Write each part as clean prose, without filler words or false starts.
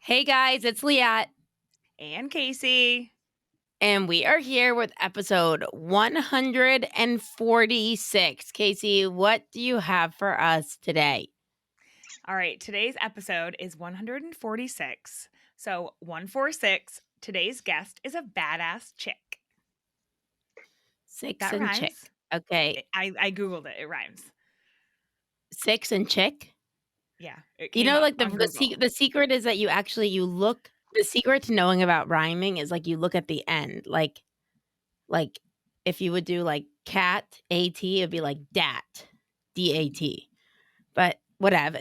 Hey guys, it's Liat, And Casey. and we are here with episode 146. Casey, what do you have for us today? All right, today's episode is 146. So, 146, today's guest is a badass chick. Six That and chick. rhymes. Okay, I Googled it. It rhymes. six and chick. Yeah, it You came know, up like on Google. the secret is that you look. The secret to knowing about rhyming is like you look at the end. Like if you would do like cat at, it'd be like dat, dat. But whatever,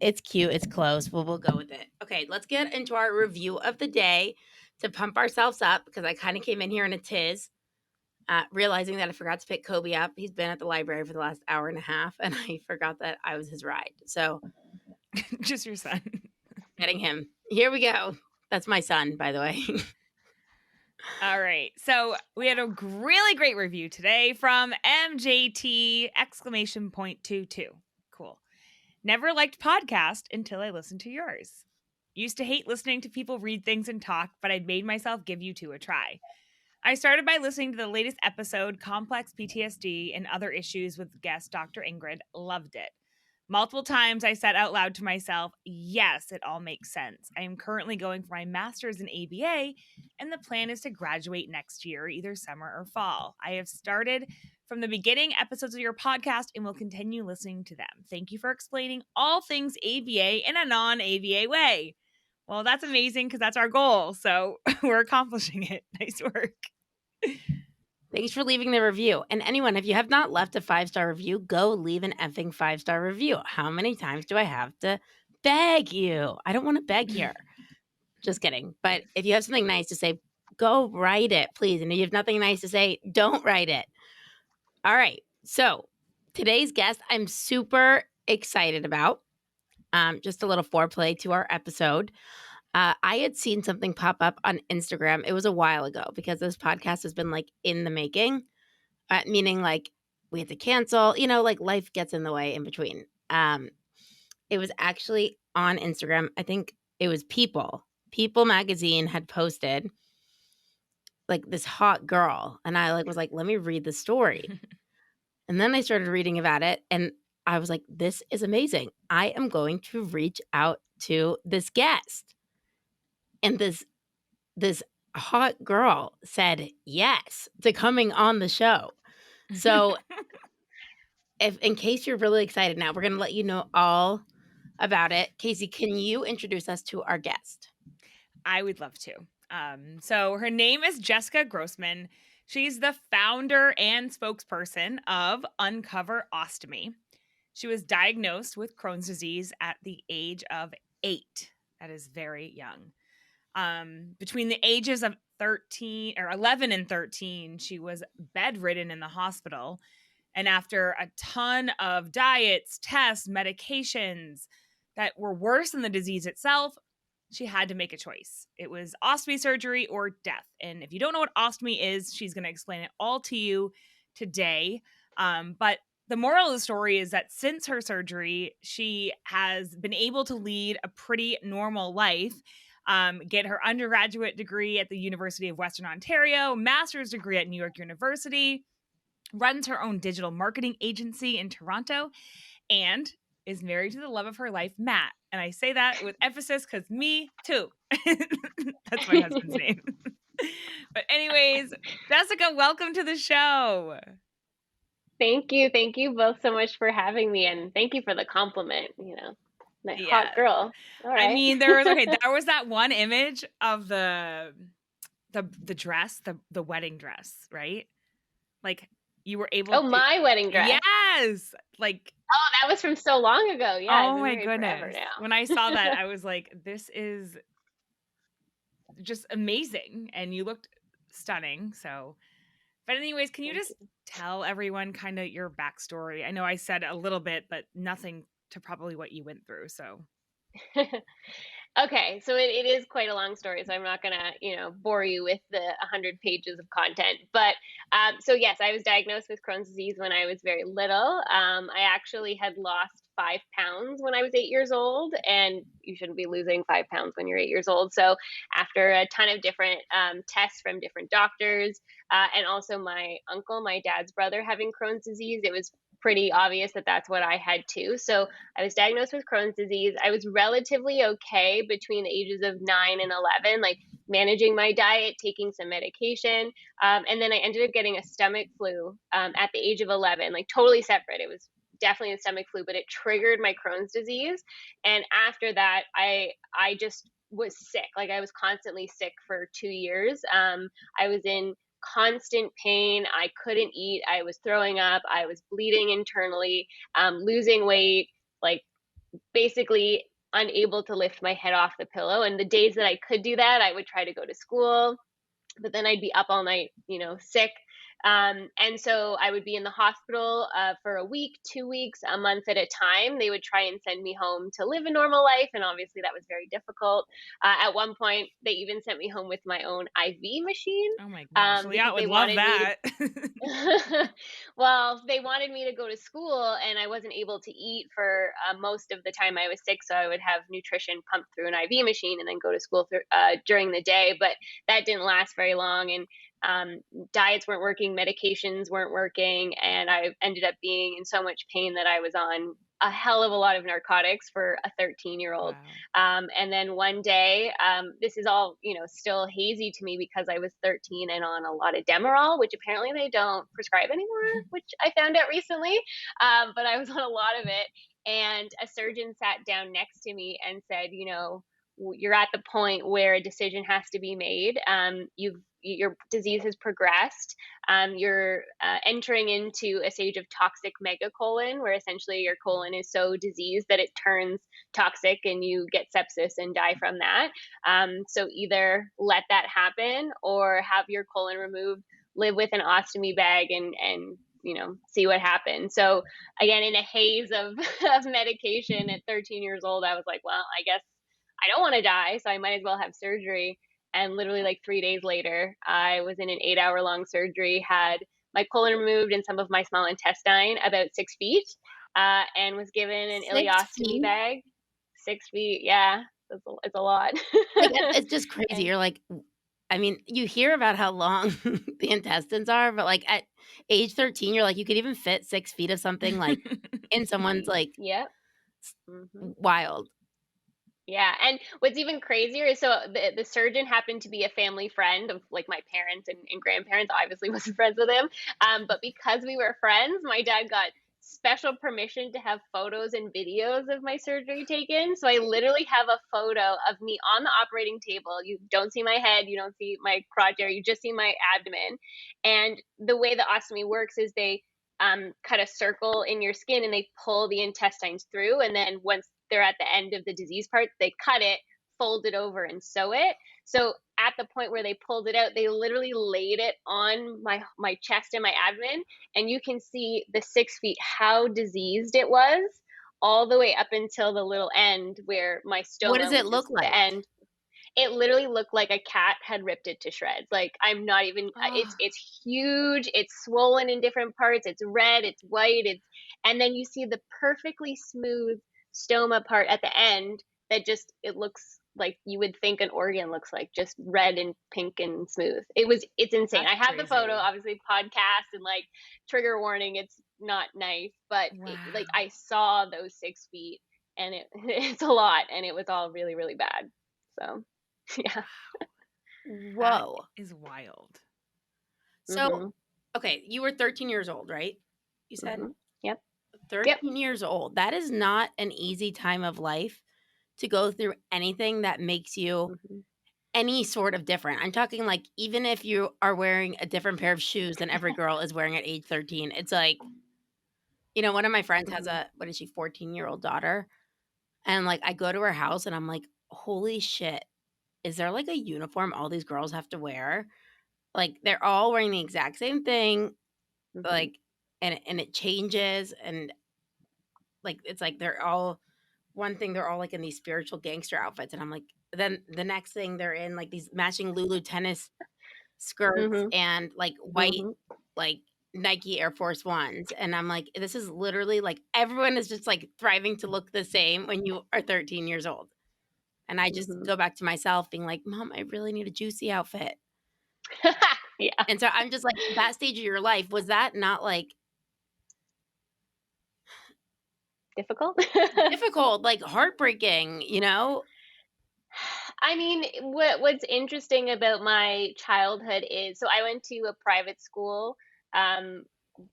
it's cute. It's close. We'll go with it. Okay, let's get into our review of the day to pump ourselves up because I kind of came in here in a tiz, realizing that I forgot to pick Kobe up. He's been at the library for the last hour and a half, and I forgot that I was his ride. So Just your son. getting him. Here we go. That's my son, by the way. All right. So, we had a really great review today from MJT exclamation point 22. Cool. Never liked podcast until I listened to yours. Used to hate listening to people read things and talk, but I'd made myself give you two a try. I started by listening to the latest episode, Complex PTSD and Other Issues with guest Dr. Ingrid. Loved it. Multiple times I said out loud to myself, yes, it all makes sense. I am currently going for my master's in ABA, and the plan is to graduate next year, either summer or fall. I have started from the beginning episodes of your podcast and will continue listening to them. Thank you for explaining all things ABA in a non-ABA way. Well, that's amazing because that's our goal. So we're accomplishing it. Nice work. Thanks for leaving the review. And anyone, if you have not left a 5-star review, go leave an effing 5-star review. How many times do I have to beg you? I don't want to beg here. Just kidding. But if you have something nice to say, go write it, please. And if you have nothing nice to say, don't write it. All right. So today's guest, I'm super excited about. Just a little foreplay to our episode. I had seen something pop up on Instagram. It was a while ago because this podcast has been like in the making, meaning like we had to cancel, like life gets in the way in between. It was actually on Instagram. I think it was People. People magazine had posted like this hot girl, and I was like, let me read the story. And then I started reading about it, and I was like, this is amazing. I am going to reach out to this guest. And this hot girl said yes to coming on the show. So, if in case you're really excited now, we're going to let you know all about it. Casey, can you introduce us to our guest? I would love to. So her name is Jessica Grossman. She's the founder and spokesperson of Uncover Ostomy. She was diagnosed with Crohn's disease at the age of 8. That is very young. Between the ages of 11 and 13, she was bedridden in the hospital. And after a ton of diets, tests, medications that were worse than the disease itself, she had to make a choice. It was ostomy surgery or death. And if you don't know what ostomy is, she's going to explain it all to you today. But the moral of the story is that since her surgery, she has been able to lead a pretty normal life, get her undergraduate degree at the University of Western Ontario, master's degree at New York University, runs her own digital marketing agency in Toronto, and is married to the love of her life, Matt. And I say that with emphasis because me too. That's my husband's name. But anyways, Jessica, welcome to the show. Thank you. Thank you both so much for having me. And thank you for the compliment, that hot girl. All right. I mean, there was that one image of the dress, the wedding dress, right? Like you were able to. My wedding dress. Yes. Oh, that was from so long ago. Yeah. Oh my goodness. Now. When I saw that, I was like, this is just amazing. And you looked stunning. So, but anyways, can you just tell everyone kind of your backstory? I know I said a little bit, but nothing to probably what you went through. So Okay, so it is quite a long story, so I'm not gonna, bore you with the 100 pages of content. But so yes, I was diagnosed with Crohn's disease when I was very little. I actually had lost 5 pounds when I was 8 years old, and you shouldn't be losing 5 pounds when you're 8 years old. So after a ton of different tests from different doctors, and also my uncle, my dad's brother, having Crohn's disease, it was pretty obvious that that's what I had too. So I was diagnosed with Crohn's disease. I was relatively okay between the ages of 9 and 11, like managing my diet, taking some medication. And then I ended up getting a stomach flu at the age of 11, like totally separate. It was definitely a stomach flu, but it triggered my Crohn's disease. And after that, I just was sick. Like I was constantly sick for 2 years. I was in constant pain. I couldn't eat. I was throwing up. I was bleeding internally, losing weight, like basically unable to lift my head off the pillow. And the days that I could do that, I would try to go to school, but then I'd be up all night, sick. And so I would be in the hospital for a week, 2 weeks, a month at a time. They would try and send me home to live a normal life. And obviously that was very difficult. At one point, they even sent me home with my own IV machine. Oh my gosh. Yeah, I would love that. Well, they wanted me to go to school, and I wasn't able to eat for most of the time I was sick. So I would have nutrition pumped through an IV machine and then go to school during the day. But that didn't last very long. And diets weren't working, medications weren't working, and I ended up being in so much pain that I was on a hell of a lot of narcotics for a 13-year-old. Wow. And then one day, this is all, still hazy to me because I was 13 and on a lot of Demerol, which apparently they don't prescribe anymore, which I found out recently. But I was on a lot of it. And a surgeon sat down next to me and said, you're at the point where a decision has to be made. Your disease has progressed. You're entering into a stage of toxic megacolon, where essentially your colon is so diseased that it turns toxic and you get sepsis and die from that. So either let that happen or have your colon removed, live with an ostomy bag, and see what happens. So again, in a haze of medication at 13 years old, I was like, well, I guess I don't want to die, so I might as well have surgery. And literally, like 3 days later, I was in an 8-hour long surgery, had my colon removed and some of my small intestine, about 6 feet, and was given an 6 ileostomy feet? bag. 6 feet, yeah, it's a lot. Like, it's just crazy. And You're like, I mean, you hear about how long the intestines are, but, like, at age 13, you're like, you could even fit 6 feet of something, like, in someone's, like, yep. Hmm. wild. Yeah, and what's even crazier is, so the surgeon happened to be a family friend of like my parents and grandparents. Obviously, wasn't friends with him, but because we were friends, my dad got special permission to have photos and videos of my surgery taken. So I literally have a photo of me on the operating table. You don't see my head, you don't see my crotch area, you just see my abdomen. And the way the ostomy works is they cut a circle in your skin and they pull the intestines through, and then once they're at the end of the disease part, they cut it, fold it over, and sew it. So at the point where they pulled it out, they literally laid it on my chest and my abdomen, and you can see the 6 feet how diseased it was, all the way up until the little end where my What stoma, does it which is look the like? end. It literally looked like a cat had ripped it to shreds. Like, I'm not even, Oh, it's huge, it's swollen in different parts, it's red, it's white, and then you see the perfectly smooth stoma part at the end that just, it looks like you would think an organ looks like, just red and pink and smooth. It's insane. that's I have the photo, crazy. obviously podcast and like trigger warning, it's not nice, but like Wow. I saw those 6 feet, and it's a lot, and it was all really, really bad. So yeah. That Whoa. is wild. So, Mhm. okay, you were 13 years old, right? You said? Mhm. Yep. Yep. 13 years old. That is not an easy time of life to go through anything that makes you Mhm. any sort of different. I'm talking like even if you are wearing a different pair of shoes than every girl is wearing at age 13, it's like, one of my friends has Mhm. a, what is she, 14-year-old daughter. And like I go to her house and I'm like, holy shit, is there like a uniform all these girls have to wear? Like they're all wearing the exact same thing, Mhm. like, and it changes, and like it's like they're all one thing they're all like in these spiritual gangster outfits, and I'm like, then the next thing they're in like these matching Lulu tennis skirts Mhm. and like white Mhm. like Nike Air Force Ones, and I'm like, this is literally like everyone is just like thriving to look the same when you are 13 years old. And I just Mhm. go back to myself being like, Mom, I really need a juicy outfit. Yeah. And so I'm just like, that stage of your life, was that not like Difficult. difficult, like heartbreaking, you know? I mean, what's interesting about my childhood is so I went to a private school, um,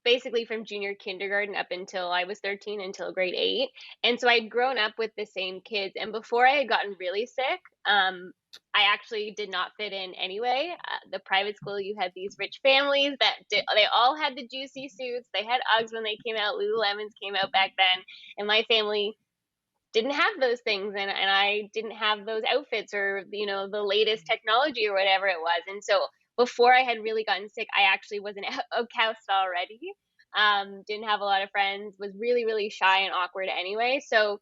basically from junior kindergarten up until I was 13 until grade 8. And so I'd grown up with the same kids. And before I had gotten really sick, I actually did not fit in anyway. The private school, you had these rich families that they all had the juicy suits. They had Uggs when they came out. Lululemons came out back then. And my family didn't have those things, and I didn't have those outfits or the latest technology or whatever it was. And so before I had really gotten sick, I actually was an outcast already. Didn't have a lot of friends, was really really shy and awkward anyway. So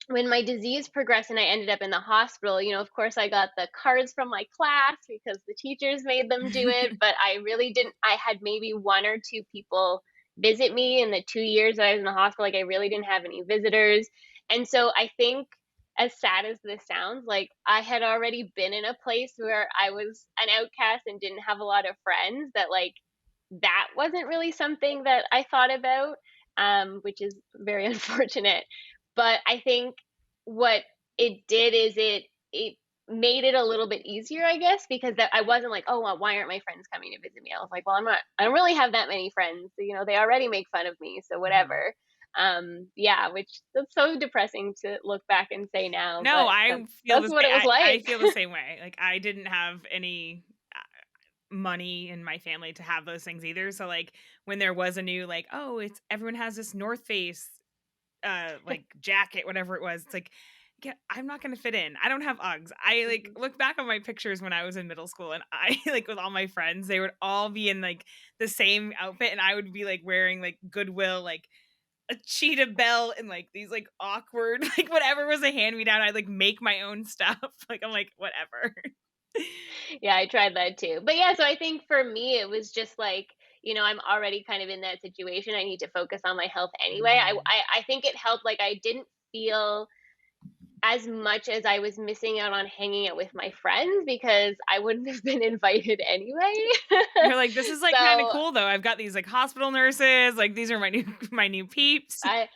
when my disease progressed and I ended up in the hospital, of course I got the cards from my class because the teachers made them do it, but I really didn't. I had maybe one or two people visit me in the 2 years that I was in the hospital. Like I really didn't have any visitors. And so I think, as sad as this sounds, like I had already been in a place where I was an outcast and didn't have a lot of friends, that like that wasn't really something that I thought about, which is very unfortunate. But I think what it did is it made it a little bit easier, I guess, because that I wasn't like, oh, well, why aren't my friends coming to visit me? I was like, well, I don't really have that many friends. So, they already make fun of me, so Mhm. whatever. Yeah, which that's so depressing to look back and say now, No, but I feel that's the what same. it was I like. feel the same way. Like I didn't have any money in my family to have those things either. So like when there was a new like, oh, it's everyone has this North Face like jacket, whatever it was, it's like, yeah, I'm not gonna fit in. I don't have Uggs. I like Mhm. look back on my pictures when I was in middle school and I like with all my friends, they would all be in like the same outfit and I would be like wearing like Goodwill, like a cheetah belt and like these like awkward, like whatever was a hand me down. I'd like make my own stuff. Like I'm like, whatever. Yeah, I tried that too. But yeah, so I think for me, it was just like, I'm already kind of in that situation. I need to focus on my health anyway. Mhm. I think it helped. Like, I didn't feel as much as I was missing out on hanging out with my friends because I wouldn't have been invited anyway. You're like, this is like kind of So cool though. I've got these like hospital nurses, like these are my new my new peeps. I,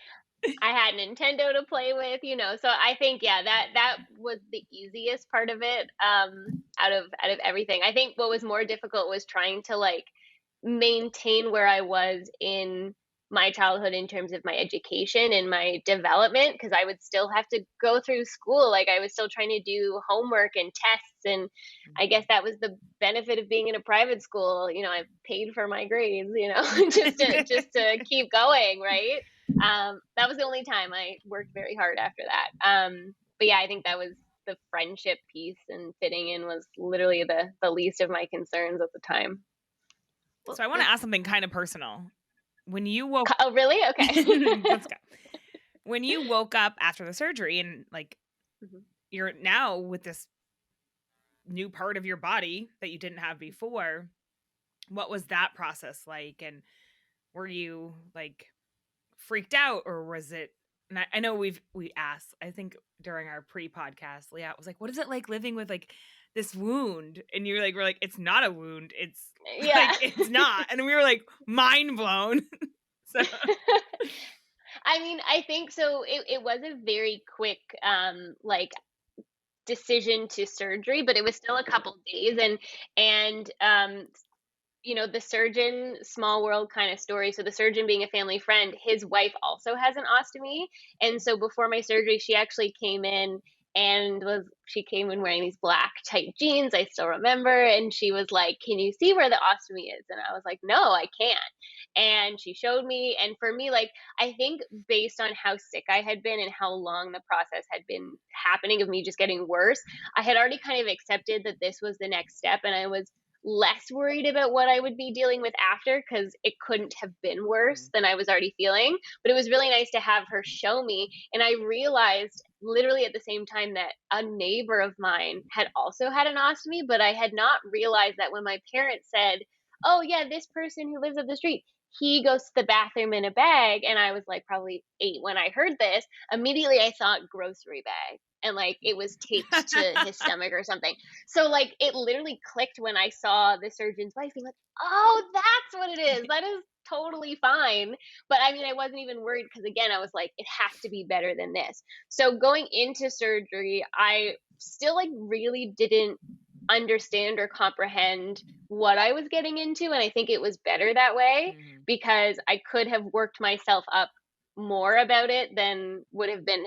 I had Nintendo to play with, so I think yeah, that was the easiest part of it, out of everything. I think what was more difficult was trying to like maintain where I was in my childhood in terms of my education and my development, because I would still have to go through school. Like I was still trying to do homework and tests, and I guess that was the benefit of being in a private school. I paid for my grades, just to keep going, right? That was the only time I worked very hard after that. But yeah, I think that was the friendship piece, and fitting in was literally the least of my concerns at the time. Well, So I want to ask something kind of personal. When you woke Oh, really? Okay. let's go. When you woke up after the surgery and like Mhm. you're now with this new part of your body that you didn't have before, what was that process like? And were you like freaked out or was it and I know we asked, I think during our pre-podcast, Leah was like, what is it like living with like this wound? And you're like, we're like, it's not a wound. It's Yeah. like it's not. And we were like mind blown. So I mean, I think so. It was a very quick, like decision to surgery, but it was still a couple days, and the surgeon, small world kind of story. So the surgeon, being a family friend, his wife also has an ostomy. And so before my surgery, she actually came in, and she came in wearing these black tight jeans, I still remember, and she was like, "Can you see where the ostomy is?" And I was like, "No, I can't." And she showed me, and for me, like, I think based on how sick I had been and how long the process had been happening of me just getting worse, I had already kind of accepted that this was the next step, and I was less worried about what I would be dealing with after, because it couldn't have been worse than I was already feeling. But it was really nice to have her show me. And I realized literally at the same time that a neighbor of mine had also had an ostomy, but I had not realized that when my parents said, "Oh, yeah, this person who lives up the street, he goes to the bathroom in a bag," and I was like probably 8 when I heard this, immediately I thought grocery bag, and like it was taped to his stomach or something. So like it literally clicked when I saw the surgeon's wife being like, "Oh, that's what it is. That is totally fine." But I mean, I wasn't even worried because again, I was like, it has to be better than this. So going into surgery, I still like really didn't understand or comprehend what I was getting into. And I think it was better that way because I could have worked myself up more about it than would have been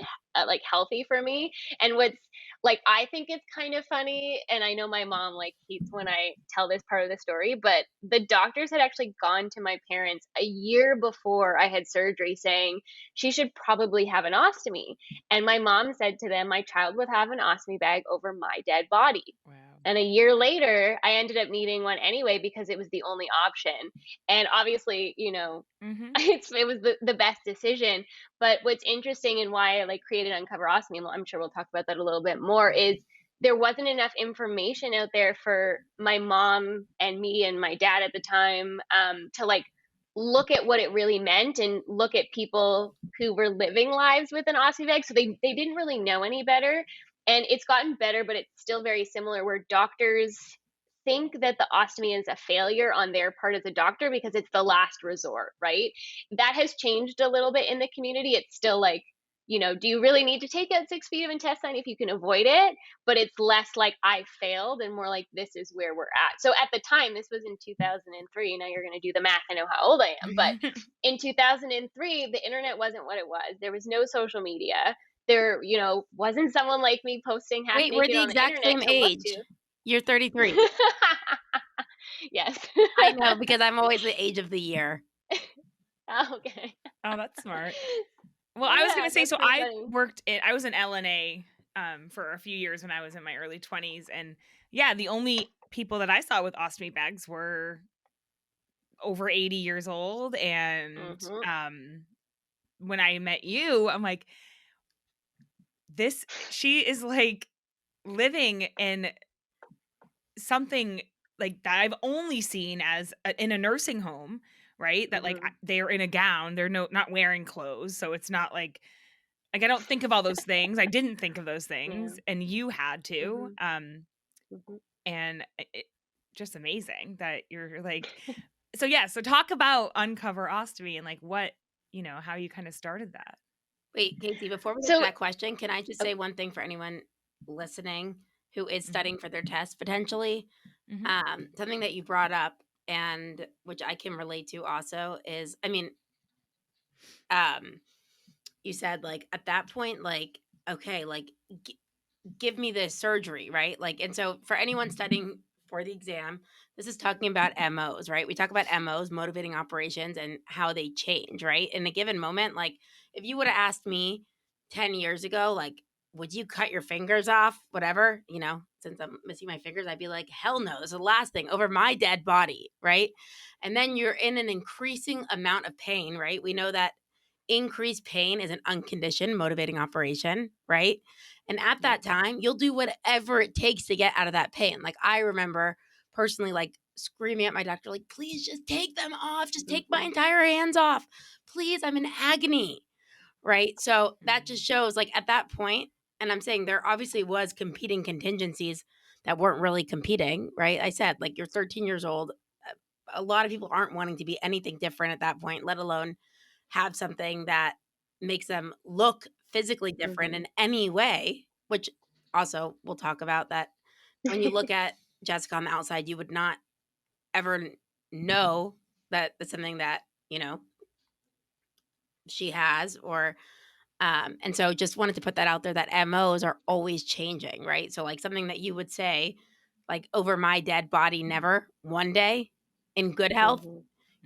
like healthy for me. And what's like, I think it's kind of funny. And I know my mom like hates when I tell this part of the story, but the doctors had actually gone to my parents a year before I had surgery saying she should probably have an ostomy. And my mom said to them, my child would have an ostomy bag over my dead body. Wow. And a year later, I ended up needing one anyway because it was the only option. And obviously, you know, it was the best decision. But what's interesting and why I like created Uncover Ostomy, I'm sure we'll talk about that a little bit more, is there wasn't enough information out there for my mom and me and my dad at the time to like look at what it really meant and look at people who were living lives with an ostomy bag. So they didn't really know any better. And it's gotten better, but it's still very similar where doctors think that the ostomy is a failure on their part as a doctor because it's the last resort, right? That has changed a little bit in the community. It's still like, you know, do you really need to take out 6 feet of intestine if you can avoid it? But it's less like I failed and more like this is where we're at. So at the time, this was in 2003. Now you're going to do the math. I know how old I am. But in 2003, the internet wasn't what it was. There was no social media. There, you know, wasn't someone like me posting half Wait, we're naked the on the exact internet same to look age. to. You're 33. Yes. I know because I'm always the age of the year. Okay. Oh, that's smart. Well, I was going to say, so I was an LNA for a few years when I was in my early 20s. And yeah, the only people that I saw with ostomy bags were over 80 years old. And when I met you, I'm like, she is like living in something like that I've only seen as in a nursing home, right? That like they're in a gown, they're not wearing clothes. So it's not like I don't think of all those things. I didn't think of those things, and you had to. And it, just amazing that you're like, so yeah. So talk about Uncover Ostomy and like what, you know, how you kind of started that. Wait, Casey, before we get to that question, can I just say one thing for anyone listening who is studying for their test potentially? Something that you brought up and which I can relate to also is, I mean, you said like at that point, like, okay, like give me the surgery, right? Like, and so for anyone studying for the exam, this is talking about MOs, right? We talk about MOs, motivating operations, and how they change, right? In a given moment, like if you would have asked me 10 years ago, like, would you cut your fingers off? Whatever, you know, since I'm missing my fingers, I'd be like, hell no, this is the last thing over my dead body, right? And then you're in an increasing amount of pain, right? We know that increased pain is an unconditioned motivating operation, right? And at that time, you'll do whatever it takes to get out of that pain. Like I remember personally, like screaming at my doctor, like, please just take them off. Just take my entire hands off. Please, I'm in agony. Right. So that just shows like at that point, and I'm saying there obviously was competing contingencies that weren't really competing. Right. I said, like, you're 13 years old. A lot of people aren't wanting to be anything different at that point, let alone have something that makes them look physically different in any way, which also we'll talk about that when you look at Jessica on the outside, you would not ever know that it's something that, you know, she has or and so just wanted to put that out there that MOs are always changing, right? So like something that you would say like over my dead body never one day in good health,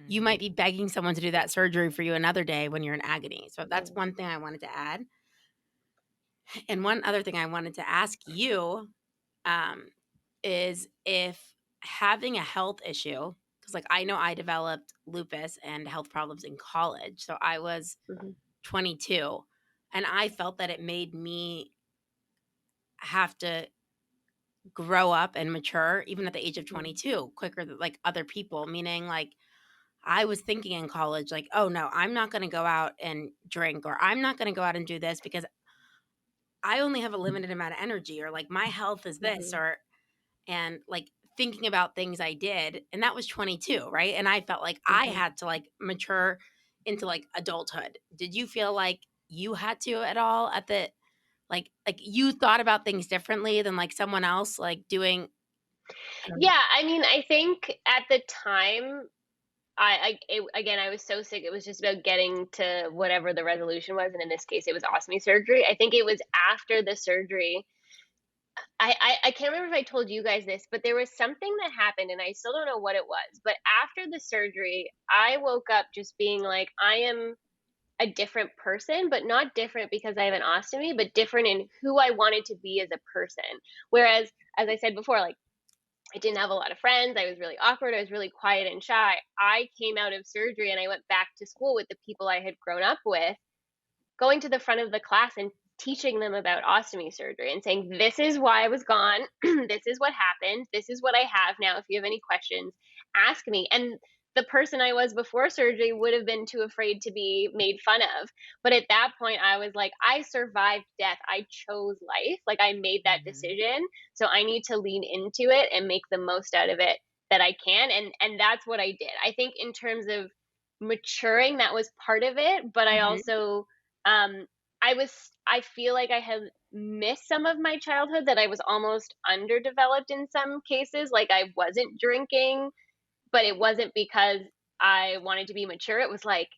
you might be begging someone to do that surgery for you another day when you're in agony. So that's one thing I wanted to add. And one other thing I wanted to ask you is if having a health issue, because like I know I developed lupus and health problems in college. So I was Mhm. 22 and I felt that it made me have to grow up and mature even at the age of 22 quicker than like other people, meaning like I was thinking in college like, oh no, I'm not going to go out and drink, or I'm not going to go out and do this because I only have a limited amount of energy, or like my health is this, Mhm. or and like thinking about things I did, and that was 22, right? And I felt like I Mhm. had to like mature into like adulthood. Did you feel like you had to at all at the like you thought about things differently than like someone else like doing Yeah, I mean, I think at the time, again, I was so sick. It was just about getting to whatever the resolution was, and in this case, it was ostomy surgery. I think it was after the surgery. I can't remember if I told you guys this, but there was something that happened, and I still don't know what it was. But after the surgery, I woke up just being like, I am a different person, but not different because I have an ostomy, but different in who I wanted to be as a person. Whereas, as I said before, like I didn't have a lot of friends. I was really awkward. I was really quiet and shy. I came out of surgery and I went back to school with the people I had grown up with, going to the front of the class and teaching them about ostomy surgery and saying, this is why I was gone. This is what happened. This is what I have now. If you have any questions, ask me. And the person I was before surgery would have been too afraid to be made fun of. But at that point, I was like, I survived death. I chose life. Like I made that decision. So I need to lean into it and make the most out of it that I can. And that's what I did. I think in terms of maturing, that was part of it. But I Mhm. also um I feel like I had missed some of my childhood, that I was almost underdeveloped in some cases. Like I wasn't drinking, but it wasn't because I wanted to be mature. It was like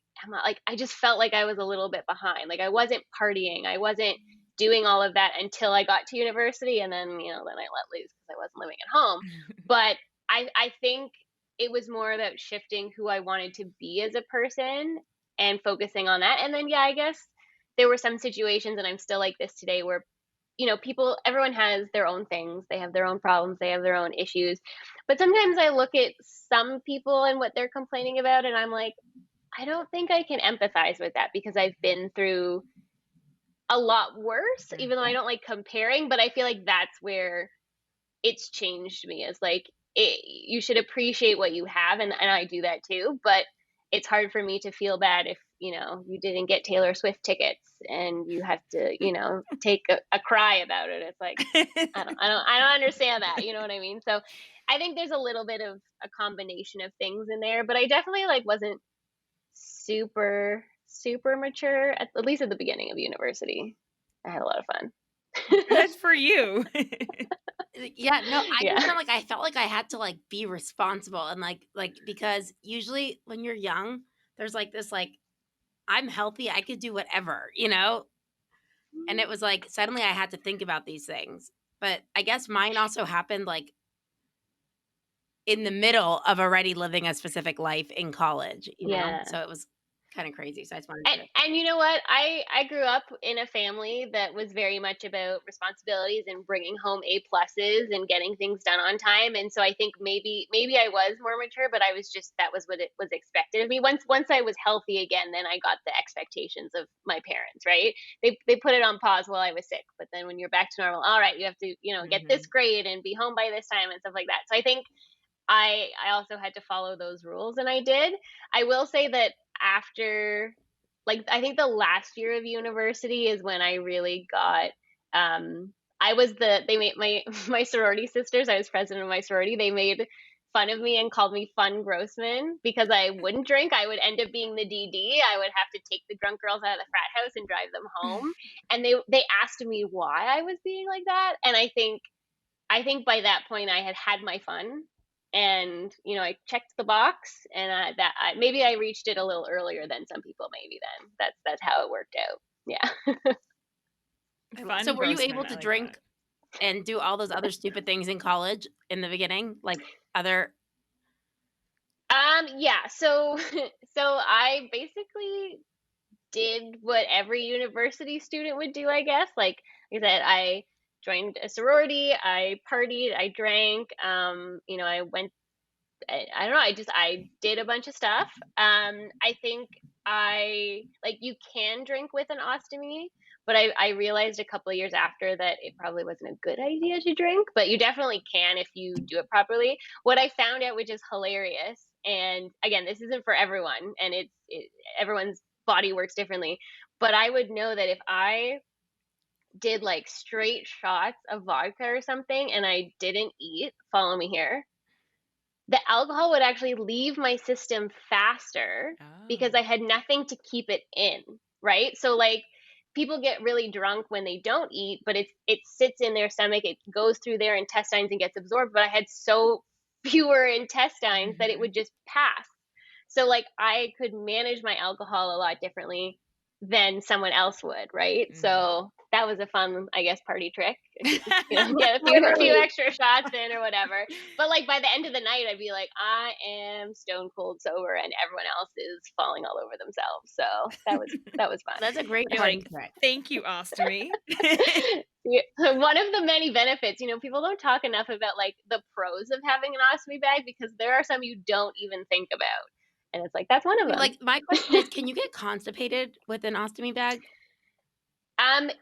I just felt like I was a little bit behind. Like I wasn't partying. I wasn't doing all of that until I got to university, and then, then I let loose because I wasn't living at home. But I think it was more about shifting who I wanted to be as a person and focusing on that. And then yeah, I guess there were some situations, and I'm still like this today, where everyone has their own things. They have their own problems, they have their own issues. But sometimes I look at some people and what they're complaining about, and I'm like, I don't think I can empathize with that because I've been through a lot worse, even though I don't like comparing. But I feel like that's where it's changed me, is like, you should appreciate what you have, and I do that too. But it's hard for me to feel bad if you didn't get Taylor Swift tickets and you have to take a cry about it. It's like I don't understand that. You know what I mean? So I think there's a little bit of a combination of things in there, but I definitely like wasn't super mature at least at the beginning of university. I had a lot of fun. Good for you. Yeah, no, I Yeah. just felt like I felt like I had to like be responsible and like because usually when you're young, there's like this like I'm healthy, I could do whatever, you know? And it was like suddenly I had to think about these things. But I guess mine also happened like in the middle of already living a specific life in college, you know? Yeah. So it was kind of crazy. So I just wanted to And you know what? I grew up in a family that was very much about responsibilities and bringing home A pluses and getting things done on time. And so I think maybe I was more mature, but I was just, that was what it was expected of me. Once I was healthy again, then I got the expectations of my parents, right? They put it on pause while I was sick, but then when you're back to normal, all right, you have to get this grade and be home by this time and stuff like that. So I think I also had to follow those rules, and I did. I will say that after, like, I think the last year of university is when I really got I was they made my sorority sisters, I was president of my sorority, they made fun of me and called me Fun Grossman because I wouldn't drink. I would end up being the DD. I would have to take the drunk girls out of the frat house and drive them home. And they asked me why I was being like that, and I think by that point I had my fun, and I checked the box, and maybe I reached it a little earlier than some people. Maybe then that's how it worked out. Yeah. So Fun were you Grossman. able I to like that. drink and do all those other stupid things in college in the beginning? Like other Yeah. So so I basically did what every university student would do, I guess. Like I said, I joined a sorority, I partied, I drank, you know, I went, I don't know, I did a bunch of stuff. I think you can drink with an ostomy, but I realized a couple of years after that it probably wasn't a good idea to drink, but you definitely can if you do it properly. What I found out, which is hilarious, and again, this isn't for everyone, and everyone's body works differently, but I would know that if I did like straight shots of vodka or something and I didn't eat, follow me here, the alcohol would actually leave my system faster because Oh. I had nothing to keep it in, right? So like people get really drunk when they don't eat, but it sits in their stomach, it goes through their intestines and gets absorbed, but I had so fewer intestines that it would just pass. So like I could manage my alcohol a lot differently than someone else would, right? So that was a fun, I guess, party trick. You know, get a few extra shots in or whatever. But like by the end of the night, I'd be like, I am stone cold sober, and everyone else is falling all over themselves. So that was fun. That's a great You're party like, trick. thank you, ostomy. Yeah, one of the many benefits, you know, people don't talk enough about like the pros of having an ostomy bag because there are some you don't even think about. And it's like, that's one of them. Like, my question is, can you get constipated with an ostomy bag?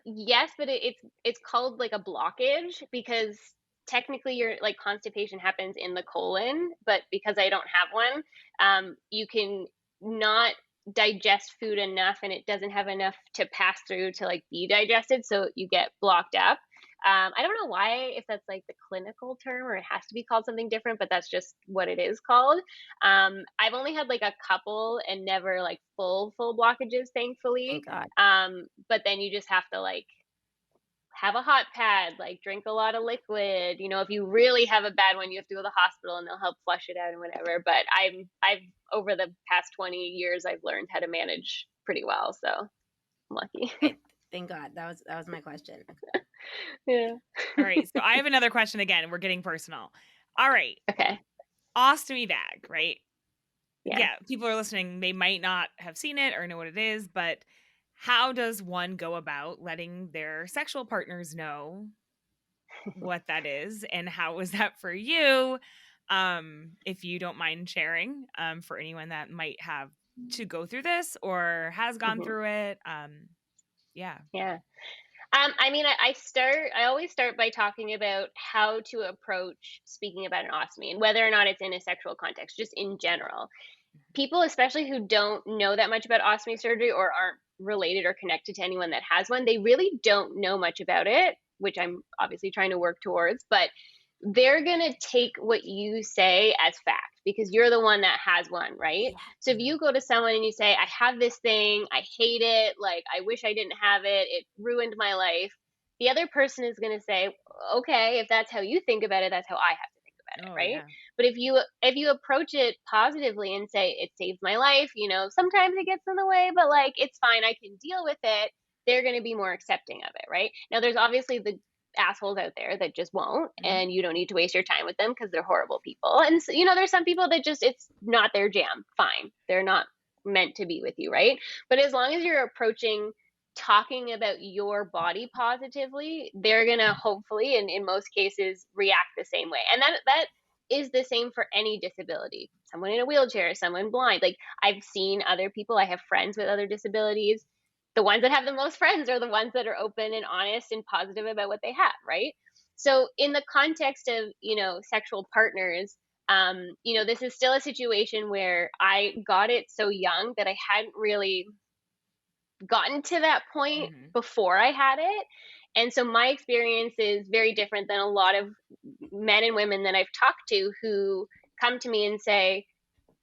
Yes, but it's called like a blockage because technically your like constipation happens in the colon, but because I don't have one, you can not digest food enough and it doesn't have enough to pass through to like be digested, so you get blocked up. I don't know why, if that's like the clinical term or it has to be called something different, but that's just what it is called. I've only had like a couple and never like full blockages, thankfully. Thank God. But then you just have to like have a hot pad, like drink a lot of liquid. You know, if you really have a bad one, you have to go to the hospital and they'll help flush it out and whatever. But I've over the past 20 years, I've learned how to manage pretty well. So I'm lucky. Okay, thank God. That was my question. Yeah. All right. So I have another question again. We're getting personal. All right. Okay. Ostomy bag, right? Yeah. People are listening. They might not have seen it or know what it is, but how does one go about letting their sexual partners know what that is? And how was that for you? If you don't mind sharing, for anyone that might have to go through this or has gone Mhm. through it. Yeah. Yeah. I mean, I always start by talking about how to approach speaking about an ostomy and whether or not it's in a sexual context, just in general. People, especially who don't know that much about ostomy surgery or aren't related or connected to anyone that has one, they really don't know much about it, which I'm obviously trying to work towards, but they're going to take what you say as fact because you're the one that has one, right? Yeah. So if you go to someone and you say, I have this thing, I hate it, like I wish I didn't have it, it ruined my life, the other person is going to say, okay, if that's how you think about it, that's how I have to think about it, right? Yeah. But if you approach it positively and say it saved my life, you know, sometimes it gets in the way, but like it's fine, I can deal with it, they're going to be more accepting of it, right? Now there's obviously the assholes out there that just won't, and you don't need to waste your time with them because they're horrible people. And so, you know, there's some people that just it's not their jam. Fine, they're not meant to be with you, right? But as long as you're approaching talking about your body positively, they're gonna hopefully, and in most cases, react the same way. And that is the same for any disability. Someone in a wheelchair, someone blind. Like I've seen other people, I have friends with other disabilities. The ones that have the most friends are the ones that are open and honest and positive about what they have, right? So in the context of, you know, sexual partners, you know, this is still a situation where I got it so young that I hadn't really gotten to that point before I had it. And so my experience is very different than a lot of men and women that I've talked to who come to me and say,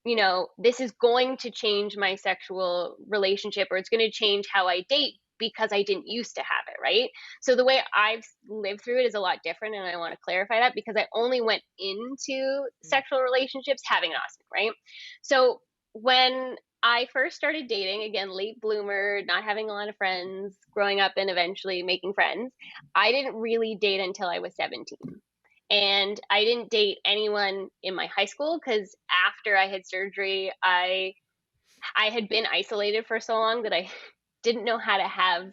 you know, this is going to change my sexual relationship or it's going to change how I date because I didn't used to have it, right? So the way I've lived through it is a lot different. And I want to clarify that because I only went into sexual relationships having an ostomy, right? So when I first started dating, again, late bloomer, not having a lot of friends, growing up and eventually making friends, I didn't really date until I was 17. And I didn't date anyone in my high school because after I had surgery, I had been isolated for so long that I didn't know how to have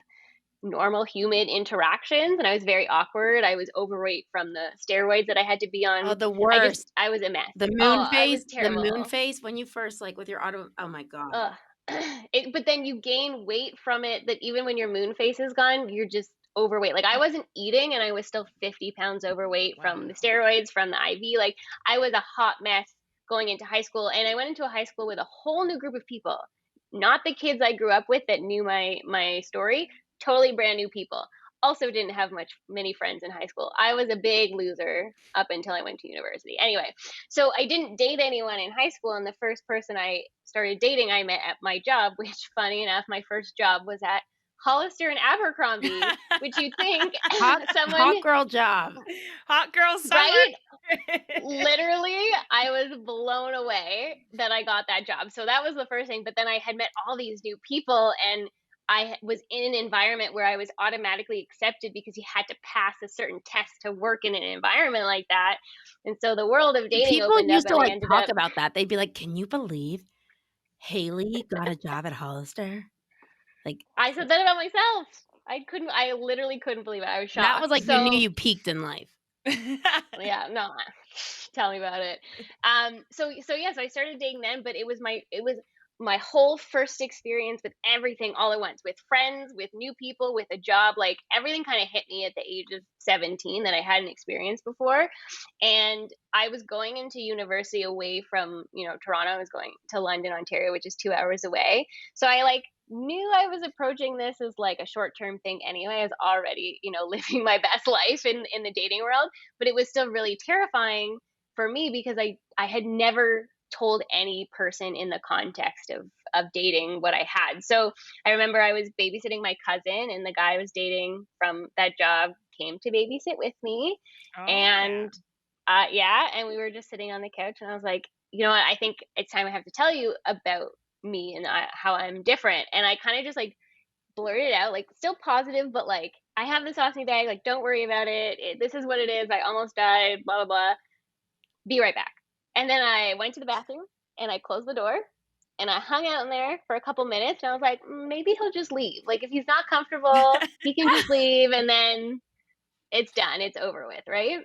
normal human interactions, and I was very awkward. I was overweight from the steroids that I had to be Oh, on. the worst. I was a mess. The Oh, moon I was phase, terrible. when you first, like, with your oh my God. Ugh. But then you gain weight from it that even when your moon face is gone, you're just overweight. Like I wasn't eating and I was still 50 pounds overweight from Wow. the steroids, from the IV. Like I was a hot mess going into high school. And I went into a high school with a whole new group of people. Not the kids I grew up with that knew my story, totally brand new people. Also didn't have many friends in high school. I was a big loser up until I went to university. Anyway, so I didn't date anyone in high school, and the first person I started dating I met at my job, which funny enough, my first job was at Hollister and Abercrombie, which you'd think someone Hot girl job. Hot girl summer. right? Literally, I was blown away that I got that job. So that was the first thing. But then I had met all these new people, and I was in an environment where I was automatically accepted because you had to pass a certain test to work in an environment like that. And so the world of dating People opened up, used to, and I like, ended talk up. about that. They'd be like, "Can you believe Haley got a job at Hollister?" Like, I said that about myself. I literally couldn't believe it. I was that shocked. was like you knew So you peaked in life. yeah, no, tell me about it. So yes, I started dating then, but it was my whole first experience with everything all at once, with friends, with new people, with a job. Like everything kind of hit me at the age of 17 that I hadn't experienced before. And I was going into university away from, Toronto. I was going to London, Ontario, which is 2 hours away. So I like knew I was approaching this as like a short-term thing anyway. I was already, living my best life in the dating world, but it was still really terrifying for me because I had never told any person in the context of dating what I had. So I remember I was babysitting my cousin, and the guy I was dating from that job came to babysit with me. Oh yeah. And yeah, and we were just sitting on the couch, and I was like, you know what, I think it's time I have to tell you about me and how I'm different. And I kind of just like blurted out, like still positive, but like, I have this ostomy bag, like don't worry about it. This is what it is. I almost died, blah blah blah. Be right back. And then I went to the bathroom and I closed the door and I hung out in there for a couple minutes, and I was like, maybe he'll just leave. Like if he's not comfortable, he can just leave, and then it's done. It's over with, right?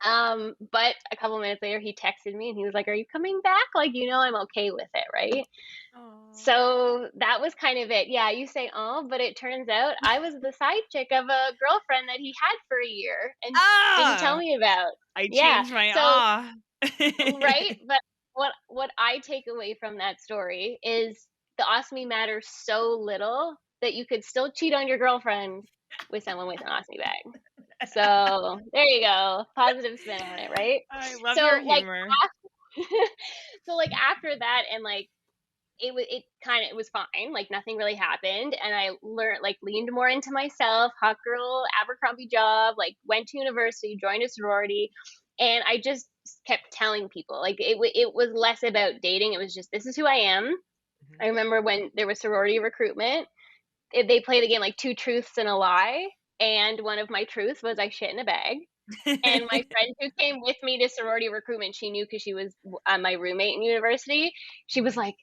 But a couple minutes later he texted me and he was like, "Are you coming back? Like, I'm okay with it, right?" Aw. So that was kind of it. Yeah, you say, "Oh," but it turns out I was the side chick of a girlfriend that he had for a year and didn't tell Ah! me about. I Yeah. changed my So, ah. right? But what I take away from that story is the ostomy matters so little that you could still cheat on your girlfriend with someone with an ostomy bag. So, there you go. Positive spin on it, right? I love your So, like, humor. so like after that, and like it was fine, like nothing really happened, and I learned, like, leaned more into myself, hot girl Abercrombie job, like went to university, joined a sorority, and I just kept telling people, like, it was less about dating. It was just, this is who I am. I remember when there was sorority recruitment, they play the game like two truths and a lie, and one of my truths was I shit in a bag. And my friend who came with me to sorority recruitment, she knew because she was my roommate in university. She was like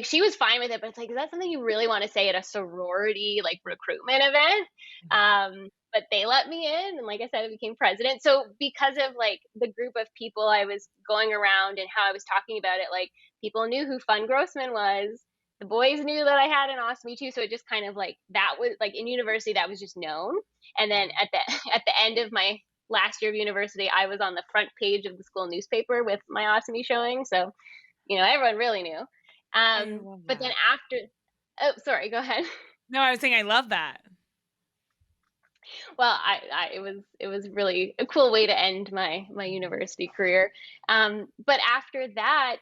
she was fine with it, but it's like, is that something you really want to say at a sorority like recruitment event? But they let me in, and like I said, I became president. So because of like the group of people I was going around and how I was talking about it, like people knew who Fun Grossman was. The boys knew that I had an ostomy too, so it just kind of like, that was like, in university that was just known. And then at the at the end of my last year of university, I was on the front page of the school newspaper with my ostomy showing. So everyone really knew. I love But then that. after, oh, sorry, go ahead. No, I was saying I love that. Well, it was really a cool way to end my university career. But after that,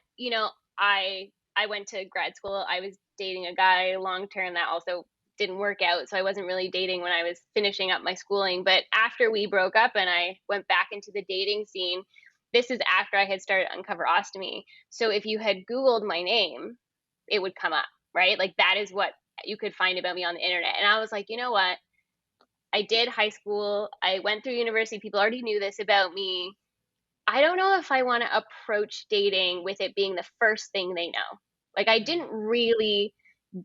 I went to grad school. I was dating a guy long term that also didn't work out, so I wasn't really dating when I was finishing up my schooling. But after we broke up and I went back into the dating scene, this is after I had started Uncover Ostomy. So if you had Googled my name, it would come up, right? Like that is what you could find about me on the internet. And I was like, you know what? I did high school. I went through university. People already knew this about me. I don't know if I want to approach dating with it being the first thing they know. Like I didn't really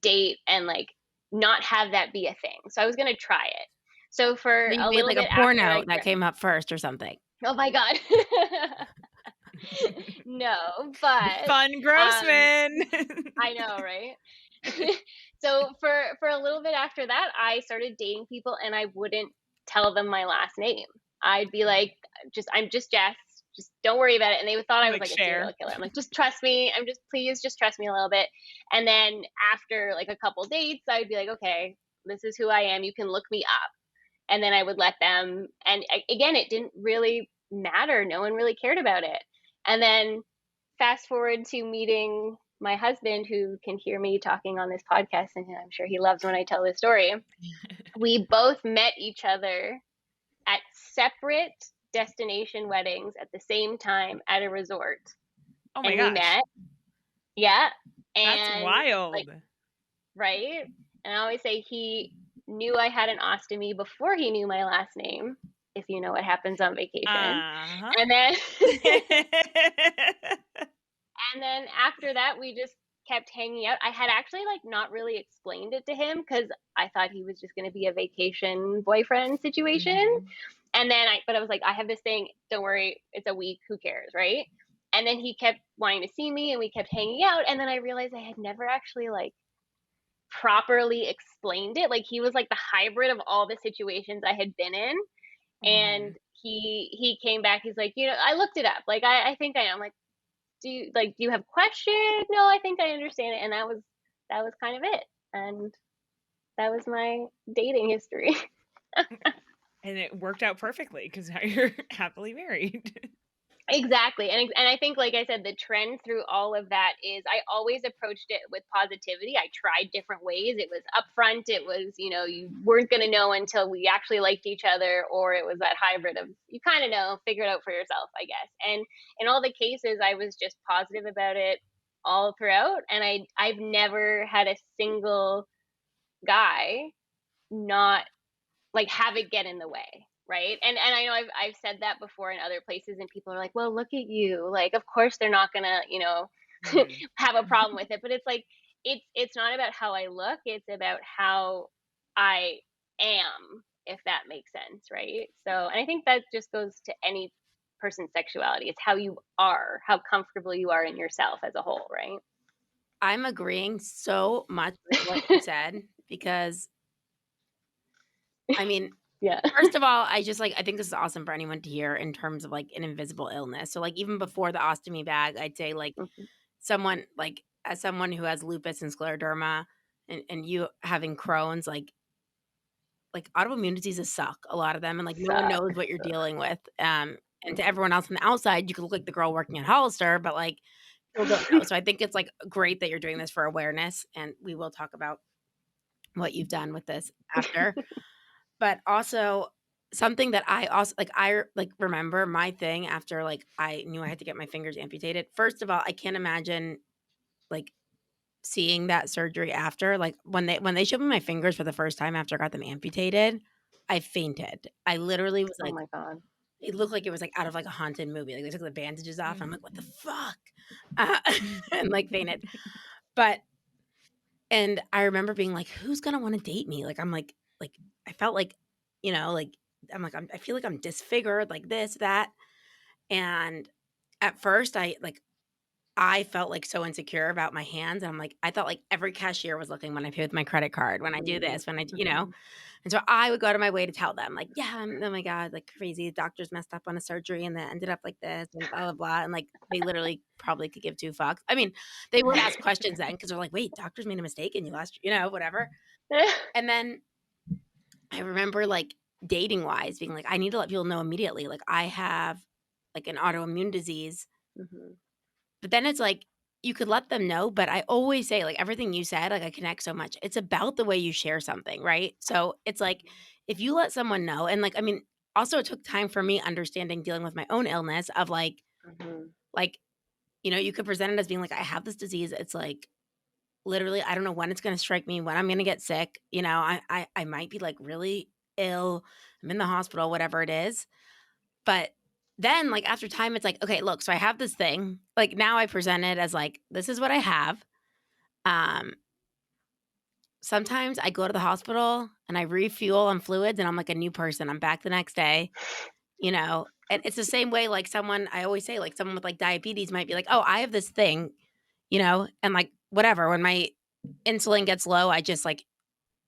date and like not have that be a thing. So I was going to try it. So for You a made little like a bit after porno that came up first or something. oh my God. No, but Fun Grossman. I know, right? So for a little bit after that, I started dating people and I wouldn't tell them my last name. I'd be like, I'm just Jess. Just don't worry about it. And they thought I was like a serial share. killer. I'm like, just trust me. Please just trust me a little bit. And then after like a couple dates, I'd be like, okay, this is who I am. You can look me up. And then I would let them. And again, it didn't really matter. No one really cared about it. And then fast forward to meeting my husband, who can hear me talking on this podcast, and I'm sure he loves when I tell this story. We both met each other at separate destination weddings at the same time at a resort. Oh my and gosh. we met. Yeah. That's And wild. like, right? And I always say he knew I had an ostomy before he knew my last name, if you know what happens on vacation. And then and then after that, we just kept hanging out. I had actually like not really explained it to him because I thought he was just going to be a vacation boyfriend situation. Mhm. And then but I was like, I have this thing. Don't worry, it's a week. Who cares, right? And then he kept wanting to see me, and we kept hanging out. And then I realized I had never actually like properly explained it. Like he was like the hybrid of all the situations I had been in. And he came back. He's like, I looked it up. Like I think I am. Like, do you have questions? No, I think I understand it. And that was kind of it. And that was my dating history. And it worked out perfectly because now you're happily married. Exactly. And I think, like I said, the trend through all of that is I always approached it with positivity. I tried different ways. It was upfront. It was, you weren't going to know until we actually liked each other, or it was that hybrid of you kind of know, figure it out for yourself, I guess. And in all the cases, I was just positive about it all throughout. And I've never had a single guy not like have it get in the way, right? And I know I've said that before in other places, and people are like, well, look at you, like of course they're not gonna have a problem with it. But it's like it's not about how I look, it's about how I am, if that makes sense, right? So, and I think that just goes to any person's sexuality. It's how you are, how comfortable you are in yourself as a whole, right? I'm agreeing so much with what you said because I mean, Yeah. first of all, I think this is awesome for anyone to hear in terms of like an invisible illness. So like even before the ostomy bag, I'd say like someone like as someone who has lupus and scleroderma and you having Crohn's, like autoimmune diseases suck, a lot of them, and like no one knows what you're dealing with. And to everyone else on the outside, you could look like the girl working at Hollister, but like people don't know. So I think it's like great that you're doing this for awareness, and we will talk about what you've done with this after. But also something that I also I remember my thing after like I knew I had to get my fingers amputated. First of all, I can't imagine like seeing that surgery after. Like when they showed me my fingers for the first time after I got them amputated, I fainted. I literally was like, oh my God. it looked like it was like out of like a haunted movie. Like they took the bandages off and I'm like, what the fuck? And like fainted. And I remember being like, who's gonna want to date me? Like I'm like I felt like, like I'm like I feel like I'm disfigured, like this, that. And at first I felt like so insecure about my hands. And I'm like, I thought like every cashier was looking when I pay with my credit card, when I do this, when and so I would go to my way to tell them like, yeah, oh my God, like crazy. The doctors messed up on a surgery and then ended up like this and blah, blah, blah. And like, they literally probably could give two fucks. I mean, they would ask questions then because they're like, wait, doctors made a mistake and you lost, whatever. And then I remember like dating wise being like, I need to let people know immediately. Like I have like an autoimmune disease. But then it's like, you could let them know, but I always say like everything you said, like I connect so much. It's about the way you share something, right? So it's like if you let someone know, and like I mean, also it took time for me understanding dealing with my own illness of like you could present it as being like I have this disease. It's like literally I don't know when it's going to strike me, when I'm going to get sick. I might be like really ill. I'm in the hospital, whatever it is. But then like after time, it's like, okay, look, so I have this thing. Like now I present it as like, this is what I have. sometimes I go to the hospital and I refuel on fluids and I'm like a new person. I'm back the next day, and it's the same way like someone I always say like someone with like diabetes might be like, "Oh, I have this thing," and like whatever, when my insulin gets low, I just like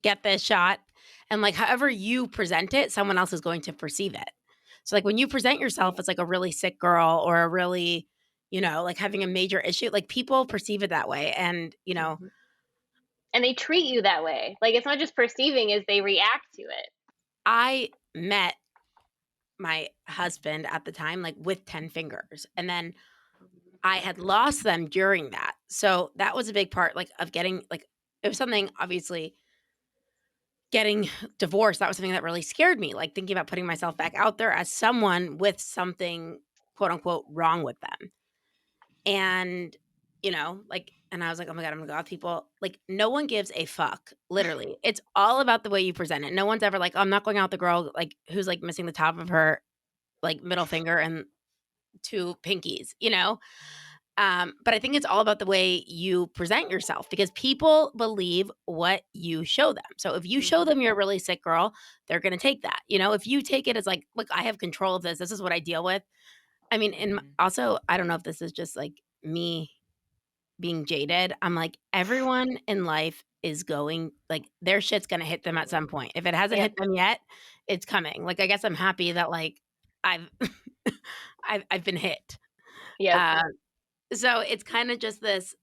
get this shot. And like however you present it, someone else is going to perceive it. So like when you present yourself as like a really sick girl or a really, like having a major issue, like people perceive it that way. And, Mhm. And they treat you that way. Like it's not just perceiving, is they react to it. I met my husband at the time like with 10 fingers. And then I had lost them during that. So that was a big part like of getting like it was something obviously getting divorced, that was something that really scared me, like thinking about putting myself back out there as someone with something quote unquote wrong with them. And, and I was like, oh my God, I'm gonna go out with people. Like, no one gives a fuck. Literally. It's all about the way you present it. No one's ever like, oh, I'm not going out with the girl like who's like missing the top of her like middle finger and two pinkies. But I think it's all about the way you present yourself because people believe what you show them. So if you show them you're a really sick girl, they're going to take that. If you take it as like, look, I have control of this. This is what I deal with. I mean, and also, I don't know if this is just like me being jaded. I'm like, everyone in life is going, like, their shit's going to hit them at some point. If it hasn't hit them yet, it's coming. Like, I guess I'm happy that like I've, I've been hit. Yep. So it's kind of just this,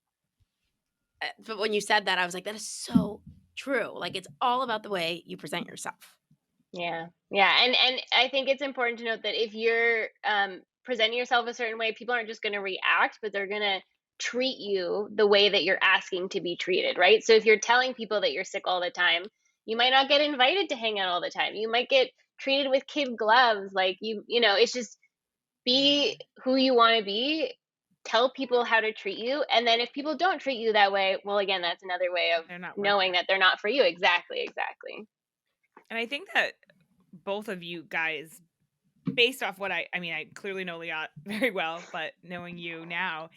but when you said that, I was like, that is so true. Like, it's all about the way you present yourself. Yeah. Yeah. And I think it's important to note that if you're presenting yourself a certain way, people aren't just going to react, but they're going to treat you the way that you're asking to be treated, right? So if you're telling people that you're sick all the time, you might not get invited to hang out all the time. You might get treated with kid gloves. Like it's just be who you want to be. Tell people how to treat you. And then if people don't treat you that way, well, again, that's another way of They're not worth knowing it. that they're not for you. Exactly. And I think that both of you guys, based off what I mean, I clearly know Liat very well, but knowing you now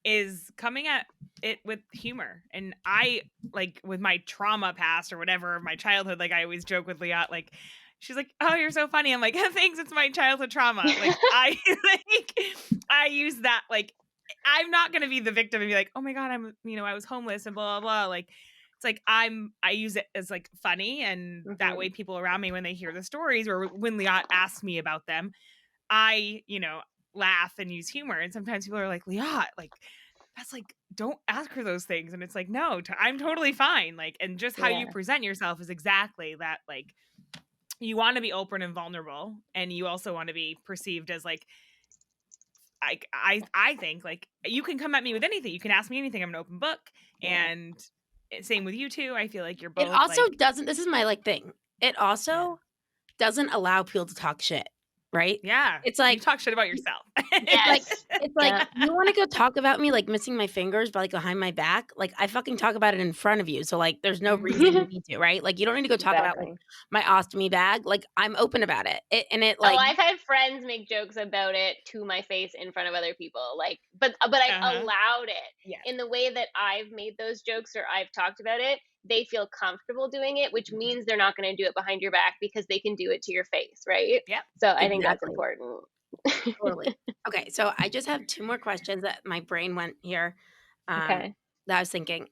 is coming at it with humor. And I, like, with my trauma past or whatever, my childhood, like, I always joke with Liat, like, she's like, oh, you're so funny. I'm like, thanks, it's my childhood trauma. Like, I use that, like, I'm not going to be the victim and be like, oh my God, I was homeless and blah, blah, blah. Like, it's like, I use it as like funny. And that way people around me, when they hear the stories or when Liat asks me about them, I, laugh and use humor. And sometimes people are like, Liat, like, that's like, don't ask her those things. And it's like, no, I'm totally fine. Like, and just how you present yourself is exactly that. Like, you want to be open and vulnerable, and you also want to be perceived as like, I think like you can come at me with anything. You can ask me anything. I'm an open book. And same with you two. I feel like you're both. It also like, doesn't, this is my like thing. It also doesn't allow people to talk shit, right? yeah. It's like, you talk shit about yourself. It's like you want to go talk about me like missing my fingers, but like behind my back, like I fucking talk about it in front of you. So like, there's no reason you need to, right? Like you don't need to go talk about like my ostomy bag. Like I'm open about it. I've had friends make jokes about it to my face in front of other people. Like, but I've allowed it in the way that I've made those jokes or I've talked about it. They feel comfortable doing it, which means they're not going to do it behind your back because they can do it to your face, right? Yep. So I think that's important. Totally. Okay, so I just have 2 more questions that my brain went here. Okay. That I was thinking.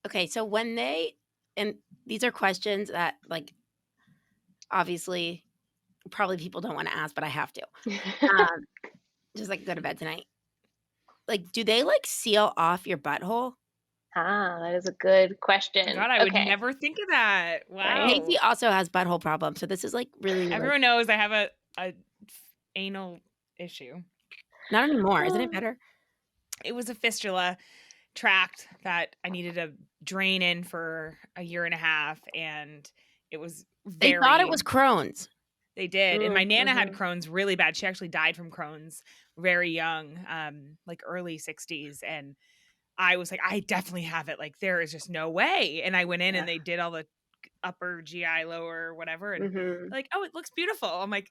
Okay, so when and these are questions that like obviously probably people don't want to ask, but I have to. Just like go to bed tonight. Like, do they like seal off your butthole? That is a good question. God, I would never think of that. Wow. Casey also has butthole problems, so this is like really. Everyone knows I have a anal issue. Not anymore. Isn't it better? It was a fistula tract that I needed to drain in for a year and a half, and it was They thought it was Crohn's. They did. And my Nana had Crohn's really bad. She actually died from Crohn's very young, like early 60s. And I was like, I definitely have it. Like, there is just no way. And I went in and they did all the upper GI, lower, whatever. And like, oh, it looks beautiful. I'm like,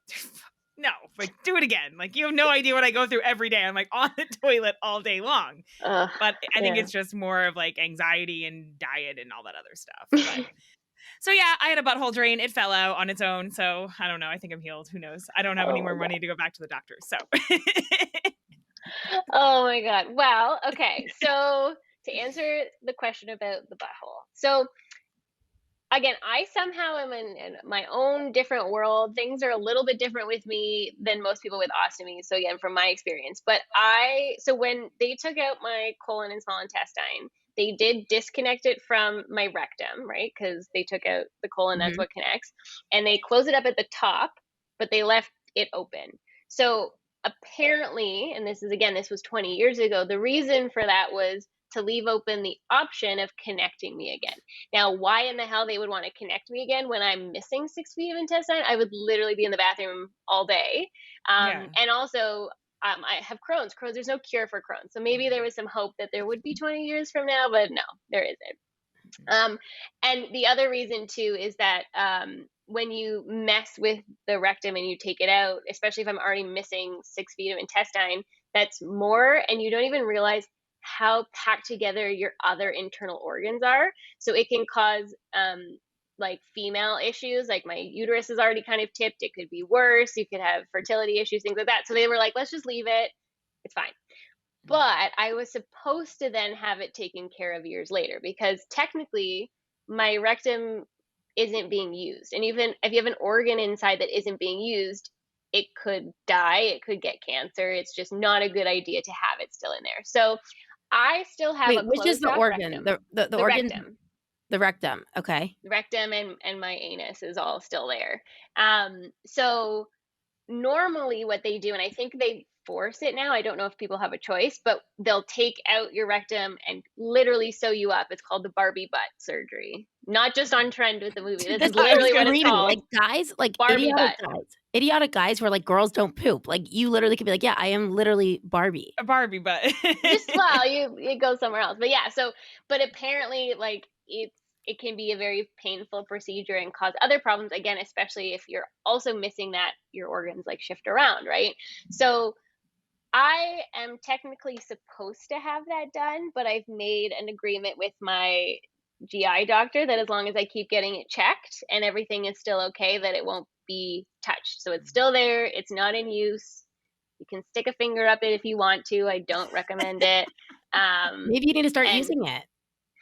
no, like do it again. Like you have no idea what I go through every day. I'm like on the toilet all day long. But I think it's just more of like anxiety and diet and all that other stuff. But so yeah, I had a butthole drain. It fell out on its own. So I don't know. I think I'm healed. Who knows? I don't have any more money to go back to the doctor. So Oh my God. Well, okay. So to answer the question about the butthole. So again, I somehow am in my own different world. Things are a little bit different with me than most people with ostomy. So again, from my experience, but so when they took out my colon and small intestine, they did disconnect it from my rectum, right? Because they took out the colon, that's what connects, and they close it up at the top, but they left it open. So apparently, and this was 20 years ago, the reason for that was to leave open the option of connecting me again. Now, why in the hell they would want to connect me again when I'm missing 6 feet of intestine? I would literally be in the bathroom all day. And also, I have Crohn's. There's no cure for Crohn's. So maybe there was some hope that there would be 20 years from now, but no, there isn't. And the other reason too is that when you mess with the rectum and you take it out, especially if I'm already missing 6 feet of intestine, that's more, and you don't even realize how packed together your other internal organs are. So it can cause like female issues, like my uterus is already kind of tipped. It could be worse. You could have fertility issues, things like that. So they were like, let's just leave it. It's fine. But I was supposed to then have it taken care of years later, because technically my rectum isn't being used. And even if you have an organ inside that isn't being used, it could die, it could get cancer. It's just not a good idea to have it still in there. So I still have a which is the organ? rectum. The organ? Rectum. The rectum. Okay. The rectum and my anus is all still there. So normally what they do, and I think they force it now, I don't know if people have a choice, but they'll take out your rectum and literally sew you up. It's called the Barbie butt surgery. Not just on trend with the movie. This is literally what it's called. Like guys, like Barbie idiotic guys who are like, girls don't poop. Like you literally could be like, yeah, I am literally Barbie. A Barbie butt. Just it goes somewhere else. But yeah, but apparently like it can be a very painful procedure and cause other problems, again, especially if you're also missing that your organs like shift around, right? So I am technically supposed to have that done, but I've made an agreement with my GI doctor that as long as I keep getting it checked and everything is still okay, that it won't be touched. So it's still there. It's not in use. You can stick a finger up it if you want to. I don't recommend it. Maybe you need to start using it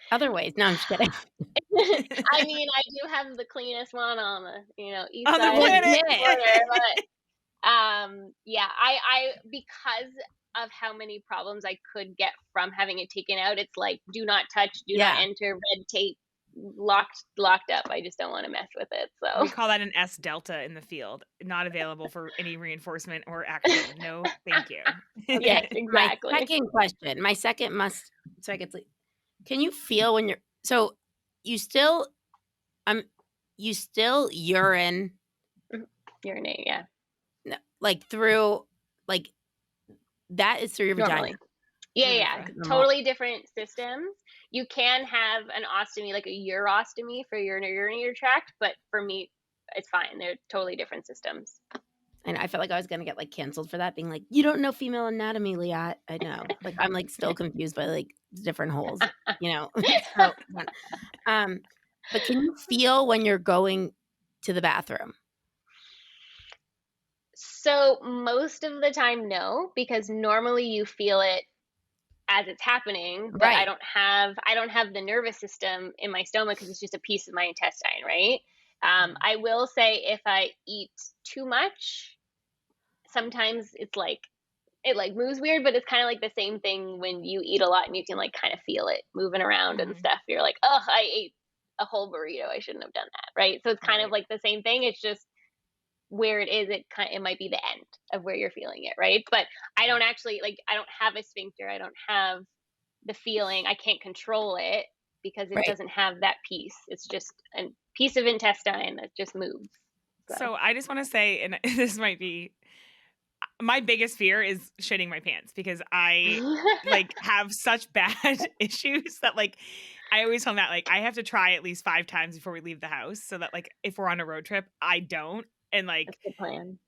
other ways. No, I'm just kidding. I mean, I do have the cleanest one on the east on side the planet. But yeah, I because of how many problems I could get from having it taken out, it's like do not touch, do not enter, red tape, locked up. I just don't want to mess with it. So we call that an S delta in the field. Not available for any reinforcement or action. No, thank you. Yes, exactly. My second question. My second must. So I could. Can you feel when you're? So you still, you still urinate, yeah. No, like through, like that is through your Normally. vagina. Yeah. Totally different systems. You can have an ostomy, like a urostomy for your urinary tract, but for me, it's fine. They're totally different systems. And I felt like I was gonna get like canceled for that, being like, you don't know female anatomy, Liat. I know. Like I'm like still confused by like different holes, So, but can you feel when you're going to the bathroom? So most of the time, no, because normally you feel it as it's happening, but Right. I don't have the nervous system in my stomach because it's just a piece of my intestine, right? I will say if I eat too much, sometimes it's like it like moves weird, but it's kind of like the same thing when you eat a lot and you can like kind of feel it moving around and stuff. You're like, oh, I ate a whole burrito. I shouldn't have done that, right? So it's kind of like the same thing. It's just where it is, it might be the end of where you're feeling it, right? But I don't actually I don't have a sphincter. I don't have the feeling. I can't control it because it doesn't have that piece. It's just a piece of intestine that just moves. So I just want to say, and this might be my biggest fear is shitting my pants because I have such bad issues that I always tell Matt I have to try at least 5 times before we leave the house so that if we're on a road trip, I don't. And that's the plan.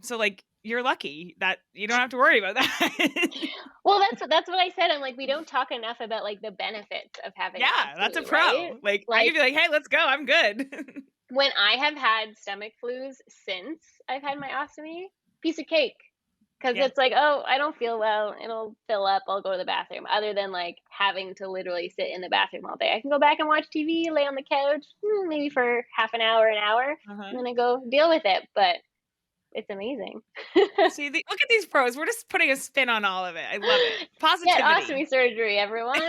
So like you're lucky that you don't have to worry about that. Well, that's what I said. I'm like, we don't talk enough about like the benefits of having an Yeah, that's a ostomy, pro. right? Like I could be like, hey, let's go. I'm good. When I have had stomach flus since I've had my ostomy, piece of cake. Because Yeah. it's like, oh, I don't feel well. It'll fill up. I'll go to the bathroom. Other than like having to literally sit in the bathroom all day, I can go back and watch TV, lay on the couch, maybe for half an hour, and then I go deal with it. But it's amazing. See, look at these pros. We're just putting a spin on all of it. I love it. Positivity. Get ostomy surgery, everyone.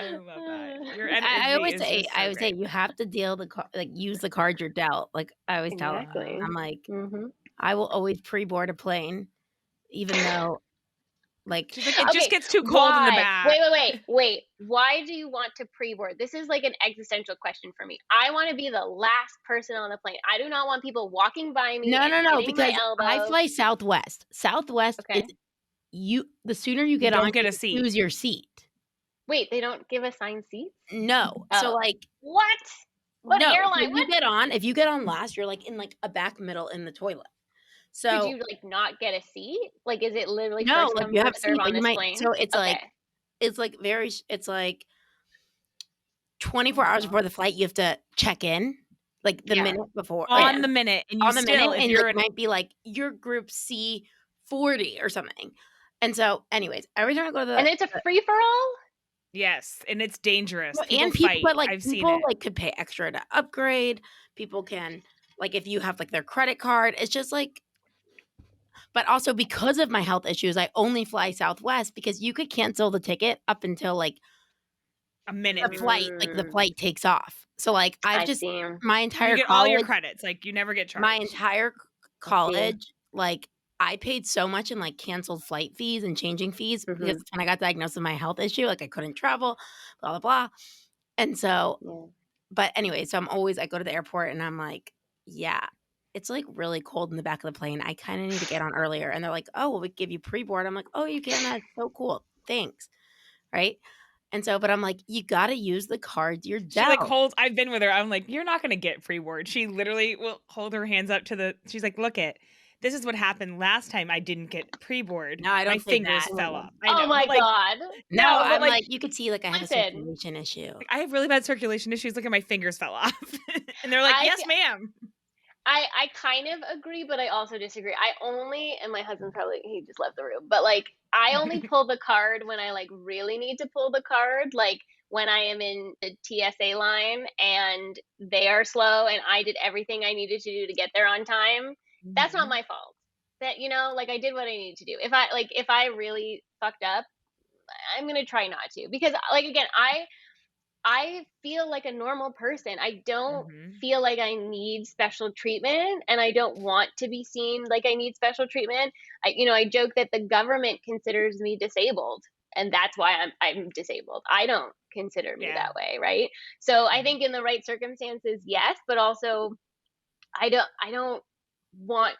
I love that. Your I always energy is say, just so great. you have to deal use the card you're dealt. Like I always tell them, Exactly. I'm like, Mm-hmm. I will always pre-board a plane, even though, like, She's like, it just gets too cold in the back. Wait. Why do you want to pre-board? This is like an existential question for me. I want to be the last person on the plane. I do not want people walking by me. no, hitting because my elbow. I fly Southwest. Southwest Okay. is the sooner you get don't on, get you a seat. choose your seat. Wait, they don't give assigned seats? No, Oh. so like What? What no, airline? if you get on last, you're like in like a back middle in the toilet. So Could you like not get a seat? Like, is it literally no, first like come you have first serve seat, on but you this might. plane? So it's Okay. it's like 24 hours before the flight, you have to check in, like the minute before. On the minute, and you on the still, minute, if and you're it might be like your group C40 or something. And so, anyways, every time I go to the And it's a free for all? yes, and it's dangerous. Well, People and people, fight. but like I've seen people it. like could pay extra to upgrade. People can like if you have like their credit card, it's just like. But also because of my health issues, I only fly Southwest because you could cancel the ticket up until like A minute the flight, like the Mm. flight takes off. So like I've I just see. my You entire get all your college, credits. Like you never get charged. my entire college, like I paid so much in like canceled flight fees and changing fees Mhm. because when I got diagnosed with my health issue, like I couldn't travel, blah blah blah. And so, Yeah. but anyway, so I go to the airport and I'm like, yeah, it's like really cold in the back of the plane. I kind of need to get on earlier. And they're like, oh, well, we give you pre-board. I'm like, oh, you can? That's so cool. Thanks. Right. And so, but I'm like, you got to use the cards you're She dealt. like holds. I've been with her. I'm like, you're not gonna get pre-board. She literally will hold her hands up to the. She's like, look it. This is what happened last time. I didn't get pre-board. No, I don't My think fingers that. fell off. I know, Oh my but, like, god. No, No, but, I'm like, like, you could see like I have a listen. circulation issue. I have really bad circulation issues. Look at my fingers fell off, and they're like, I- yes, ma'am. I kind of agree, but I also disagree. And my husband he just left the room, but like I only pull the card when I like really need to pull the card, like when I am in the TSA line and they are slow and I did everything I needed to do to get there on time. That's not my fault. That, like I did what I needed to do. If I really fucked up, I'm going to try not to, because like, again, I feel like a normal person. I don't feel like I need special treatment, and I don't want to be seen like I need special treatment. I joke that the government considers me disabled, and that's why I'm disabled. I don't consider me that way, right? So I think in the right circumstances, yes, but also I don't want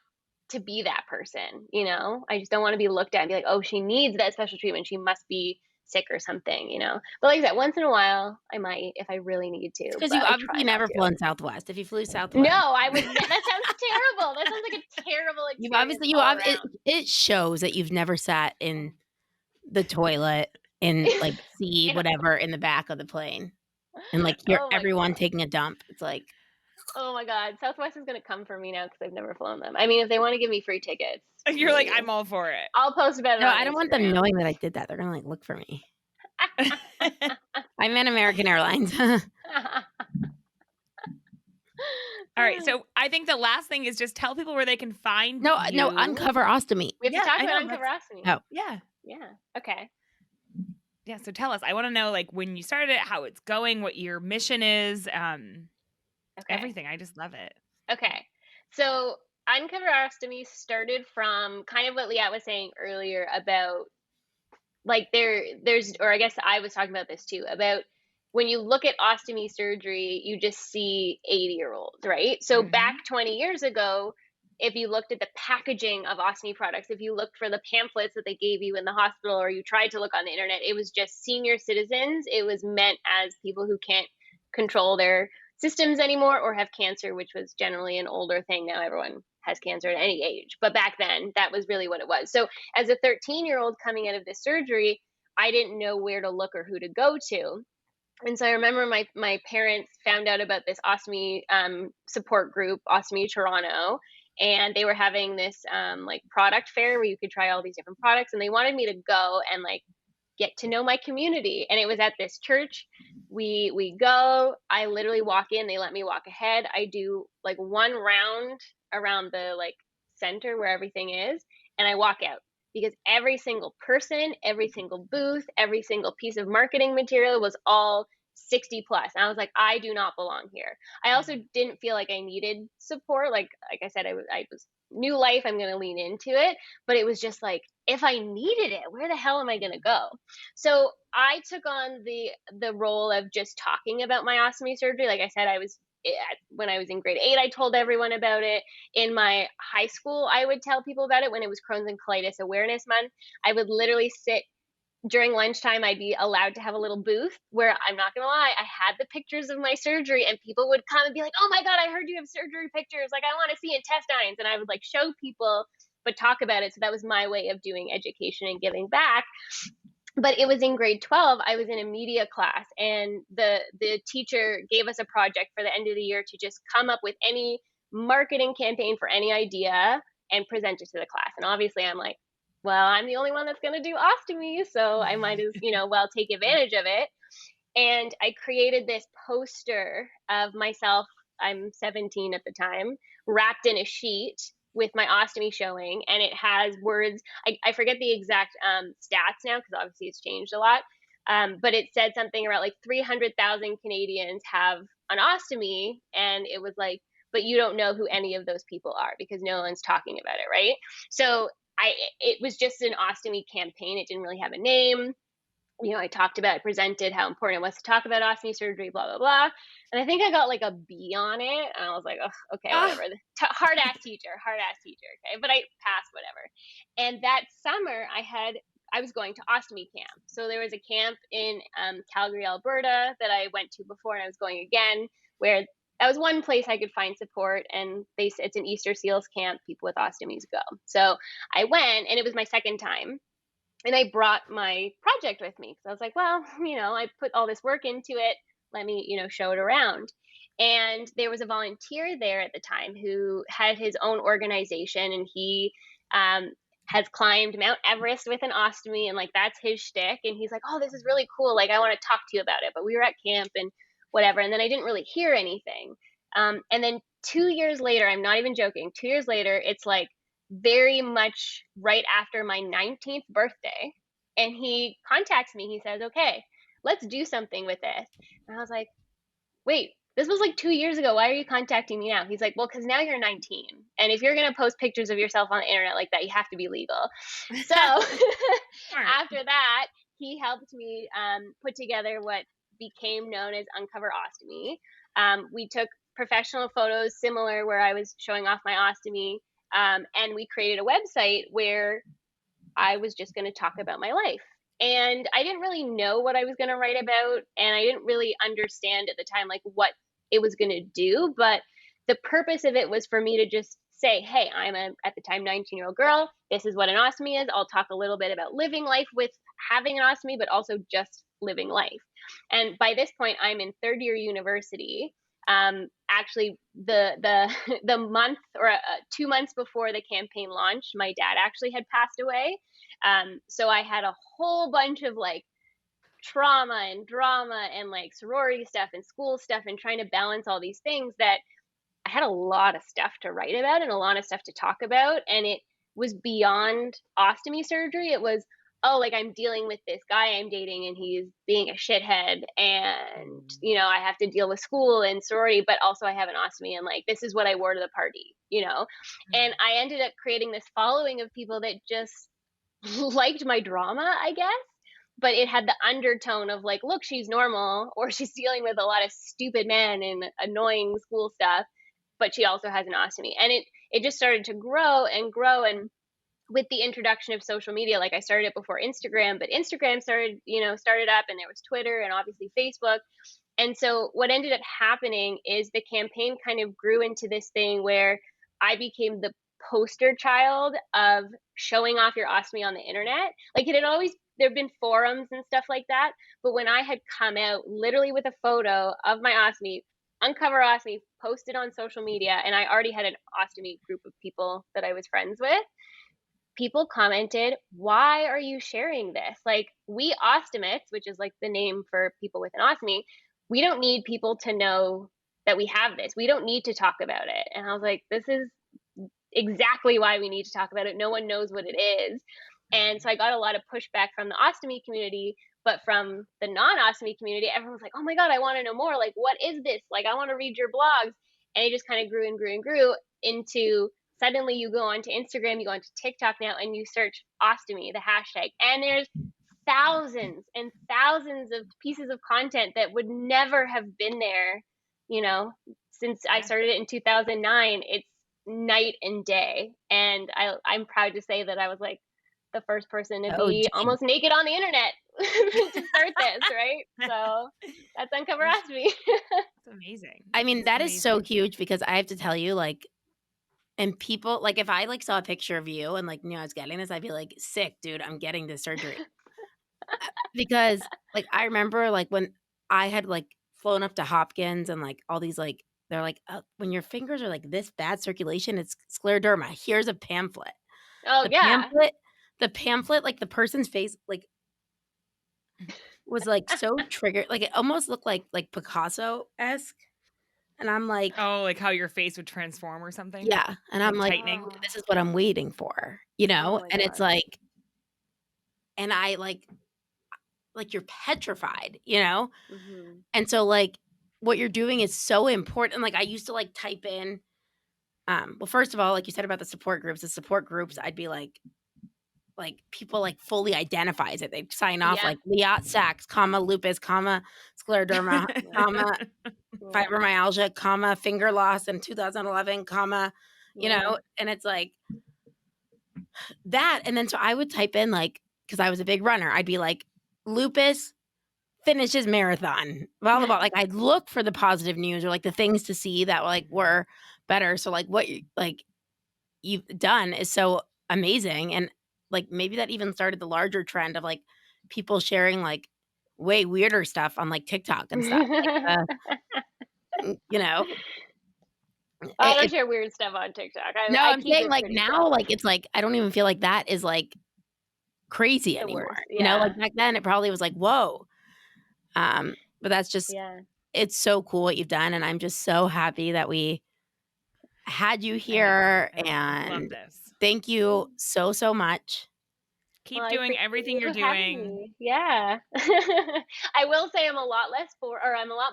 to be that person, I just don't want to be looked at and be like, oh, she needs that special treatment. She must be sick or something, But like I said, once in a while, I might if I really need to. Because you obviously never flown Southwest. If you flew Southwest, no, I would. That sounds terrible. That sounds like a terrible experience. It shows that you've never sat in the toilet in like whatever in the back of the plane and like hear everyone taking a dump. It's like, oh my god, Southwest is gonna come for me now because I've never flown them. I mean, if they want to give me free tickets, you're like, I'm all for it. I'll post about it. No, I don't want them knowing that I did that. They're gonna like look for me. I'm in American Airlines. All right, so I think the last thing is just tell people where they can find No, you. Uncover Ostomy. We have to talk about Uncover Ostomy. Oh, yeah. Okay. Yeah, so tell us. I want to know like when you started it, how it's going, what your mission is, everything. I just love it. Okay. So Uncover Ostomy started from kind of what Leah was saying earlier about like there's, or I guess I was talking about this too, about when you look at ostomy surgery, you just see 80-year-olds, right? So back 20 years ago, if you looked at the packaging of ostomy products, if you looked for the pamphlets that they gave you in the hospital, or you tried to look on the internet, it was just senior citizens. It was meant as people who can't control their systems anymore or have cancer, which was generally an older thing. Now everyone has cancer at any age. But back then, that was really what it was. So as a 13-year-old coming out of this surgery, I didn't know where to look or who to go to. And so I remember my parents found out about this ostomy support group, Ostomy Toronto, and they were having this like product fair where you could try all these different products, and they wanted me to go and like get to know my community. And it was at this church. We go, I literally walk in, they let me walk ahead. I do like one round around the like center where everything is, and I walk out, because every single person, every single booth, every single piece of marketing material was all 60 plus. And I was like, I do not belong here. I also didn't feel like I needed support. Like I said, I was new life, I'm going to lean into it. But it was just like, if I needed it, where the hell am I going to go? So I took on the role of just talking about my ostomy surgery. Like I said, when I was in grade 8, I told everyone about it. In my high school, I would tell people about it. When it was Crohn's and Colitis Awareness Month, I would literally sit during lunchtime. I'd be allowed to have a little booth where, I'm not gonna lie, I had the pictures of my surgery, and people would come and be like, oh my God, I heard you have surgery pictures. Like, I want to see intestines. And I would like show people, but talk about it. So that was my way of doing education and giving back. But it was in grade 12, I was in a media class, and the teacher gave us a project for the end of the year to just come up with any marketing campaign for any idea and present it to the class. And obviously I'm like, well, I'm the only one that's going to do ostomy, so I might as, well, take advantage of it. And I created this poster of myself, I'm 17 at the time, wrapped in a sheet with my ostomy showing, and it has words. I forget the exact stats now, because obviously it's changed a lot. But it said something about like 300,000 Canadians have an ostomy, and it was like, but you don't know who any of those people are because no one's talking about it, right? So it was just an ostomy campaign. It didn't really have a name. I talked about it, presented how important it was to talk about ostomy surgery, blah, blah, blah. And I think I got like a B on it. And I was like, oh, okay, whatever. Hard ass teacher. Okay. But I passed, whatever. And that summer I was going to ostomy camp. So there was a camp in Calgary, Alberta that I went to before, and I was going again, where that was one place I could find support. And it's an Easter Seals camp. People with ostomies go. So I went, and it was my second time. And I brought my project with me, because I was like, well, I put all this work into it. Let me, show it around. And there was a volunteer there at the time who had his own organization, and he has climbed Mount Everest with an ostomy, and like that's his shtick. And he's like, oh, this is really cool. Like, I want to talk to you about it. But we were at camp and whatever. And then I didn't really hear anything. And then 2 years later, I'm not even joking, 2 years later, it's like, very much right after my 19th birthday, and he contacts me. He says, okay, let's do something with this. And I was like, wait, this was like 2 years ago. Why are you contacting me now? He's like, well, because now you're 19, and if you're going to post pictures of yourself on the internet like that, you have to be legal. So after that, he helped me put together what became known as Uncover Ostomy. We took professional photos similar, where I was showing off my ostomy. And we created a website where I was just going to talk about my life. And I didn't really know what I was going to write about. And I didn't really understand at the time, like, what it was going to do. But the purpose of it was for me to just say, hey, I'm at the time, 19-year-old girl. This is what an ostomy is. I'll talk a little bit about living life with having an ostomy, but also just living life. And by this point, I'm in third year university. Actually, the month or 2 months before the campaign launched, my dad actually had passed away. So I had a whole bunch of like trauma and drama and like sorority stuff and school stuff, and trying to balance all these things, that I had a lot of stuff to write about and a lot of stuff to talk about. And it was beyond ostomy surgery. It was, oh, like, I'm dealing with this guy I'm dating, and he's being a shithead, and, I have to deal with school and sorority, but also I have an ostomy, and like, this is what I wore to the party, and I ended up creating this following of people that just liked my drama, I guess, but it had the undertone of like, look, she's normal, or she's dealing with a lot of stupid men and annoying school stuff, but she also has an ostomy. And it just started to grow and grow. And with the introduction of social media, like, I started it before Instagram, but Instagram started up, and there was Twitter and obviously Facebook. And so what ended up happening is the campaign kind of grew into this thing where I became the poster child of showing off your ostomy on the internet. Like it had always, there've been forums and stuff like that, but when I had come out literally with a photo of my ostomy, Uncover Ostomy, posted on social media, and I already had an ostomy group of people that I was friends with, people commented, "Why are you sharing this? Like, we ostomates, which is like the name for people with an ostomy, we don't need people to know that we have this. We don't need to talk about it." And I was like, this is exactly why we need to talk about it. No one knows what it is. And so I got a lot of pushback from the ostomy community, but from the non-ostomy community, everyone's like, "Oh my God, I want to know more. Like, what is this? Like, I want to read your blogs." And it just kind of grew and grew and grew into suddenly you go onto Instagram, you go onto TikTok now, and you search ostomy, the hashtag, and there's thousands and thousands of pieces of content that would never have been there, since I started it in 2009. It's night and day. And I'm proud to say that I was like the first person to be almost naked on the internet to start this, right? So that's Uncover Ostomy. It's amazing. I mean, It's that amazing. is so huge because I have to tell you, like, and people, like, if I, like, saw a picture of you and, like, knew I was getting this, I'd be like, sick, dude, I'm getting this surgery. Because, like, I remember, like, when I had, like, flown up to Hopkins and, like, all these, like, they're like, when your fingers are, like, this bad circulation, it's scleroderma. Here's a pamphlet. Oh, yeah. The pamphlet, like, the person's face, like, was, like, so triggered. Like, it almost looked like Picasso-esque. And I'm like, oh, like how your face would transform or something? yeah. And I'm like, tightening. this is what I'm waiting for, Oh and it's like, and I like you're petrified, Mm-hmm. And so, like, what you're doing is so important. Like, I used to, like, type in, well, first of all, like you said about the support groups, I'd be like people, like, fully identifies it. They sign off, Yeah. like, Liat Sachs, comma, lupus, comma, scleroderma, comma, fibromyalgia, comma, finger loss in 2011, comma, and it's like that. And then so I would type in, like, because I was a big runner, I'd be like, lupus finishes marathon, blah, blah, blah. Like, I'd look for the positive news or, like, the things to see that, like, were better. So, like, what you've done is so amazing. And, like, maybe that even started the larger trend of, like, people sharing, like, way weirder stuff on, like, TikTok and stuff. Like, you know? I don't share weird stuff on TikTok. No, I I'm keep saying, it like, pretty now, private. like, it's like, I don't even feel like that is, like, crazy The anymore. worst, Like, yeah. back then, it probably was like, whoa. But that's just, Yeah. it's so cool what you've done. And I'm just so happy that we had you here. I love And this. thank you so, so much. Keep doing everything you're doing. Me. Yeah. I will say I'm a lot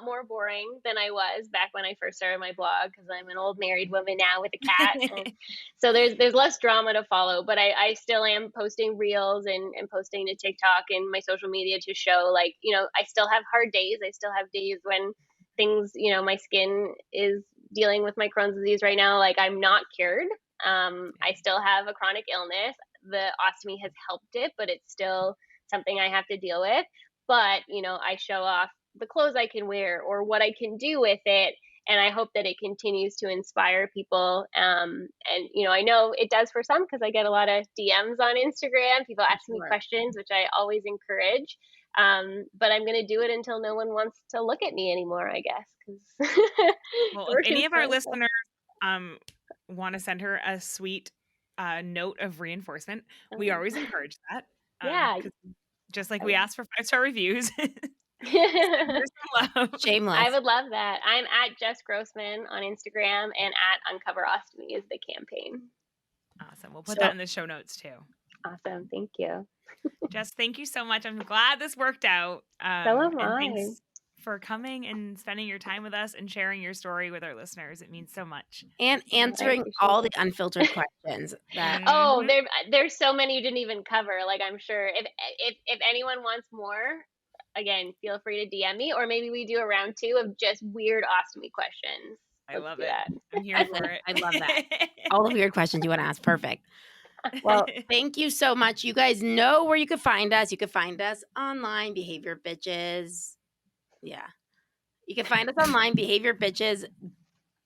more boring than I was back when I first started my blog, because I'm an old married woman now with a cat. And so there's less drama to follow, but I still am posting reels and posting to TikTok and my social media to show, like, I still have hard days. I still have days when things, my skin is dealing with my Crohn's disease right now. Like, I'm not cured. I still have a chronic illness. The ostomy has helped it, but it's still something I have to deal with. But, I show off the clothes I can wear or what I can do with it. And I hope that it continues to inspire people. And, I know it does for some, because I get a lot of DMs on Instagram, people asking me questions, which I always encourage. But I'm going to do it until no one wants to look at me anymore, I guess. Well, if any of our listeners want to send her a sweet note of reinforcement, we always encourage that. Yeah. Just like we ask for 5-star reviews. Shameless. I would love that. I'm at Jess Grossman on Instagram, and at Uncover Ostomy is the campaign. Awesome. We'll put that in the show notes too. Awesome. Thank you. Jess, thank you so much. I'm glad this worked out. So am I. Thanks for coming and spending your time with us and sharing your story with our listeners. It means so much. And answering all the unfiltered questions. There's so many you didn't even cover. Like, I'm sure if anyone wants more, again, feel free to DM me, or maybe we do a round 2 of just weird ostomy questions. I love it. I'm here for it. I love that. All the weird questions you want to ask. Perfect. Well, thank you so much. You guys know where you could find us. You could find us online, Behavior Bitches. Yeah. You can find us online, Behavior Bitches.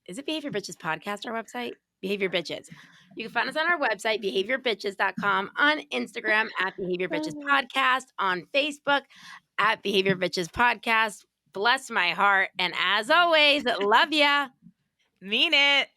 Is it Behavior Bitches Podcast, our website? Behavior Bitches. You can find us on our website, behaviorbitches.com, on Instagram at Behavior Bitches Podcast, on Facebook at Behavior Bitches Podcast. Bless my heart. And as always, love ya. Mean it.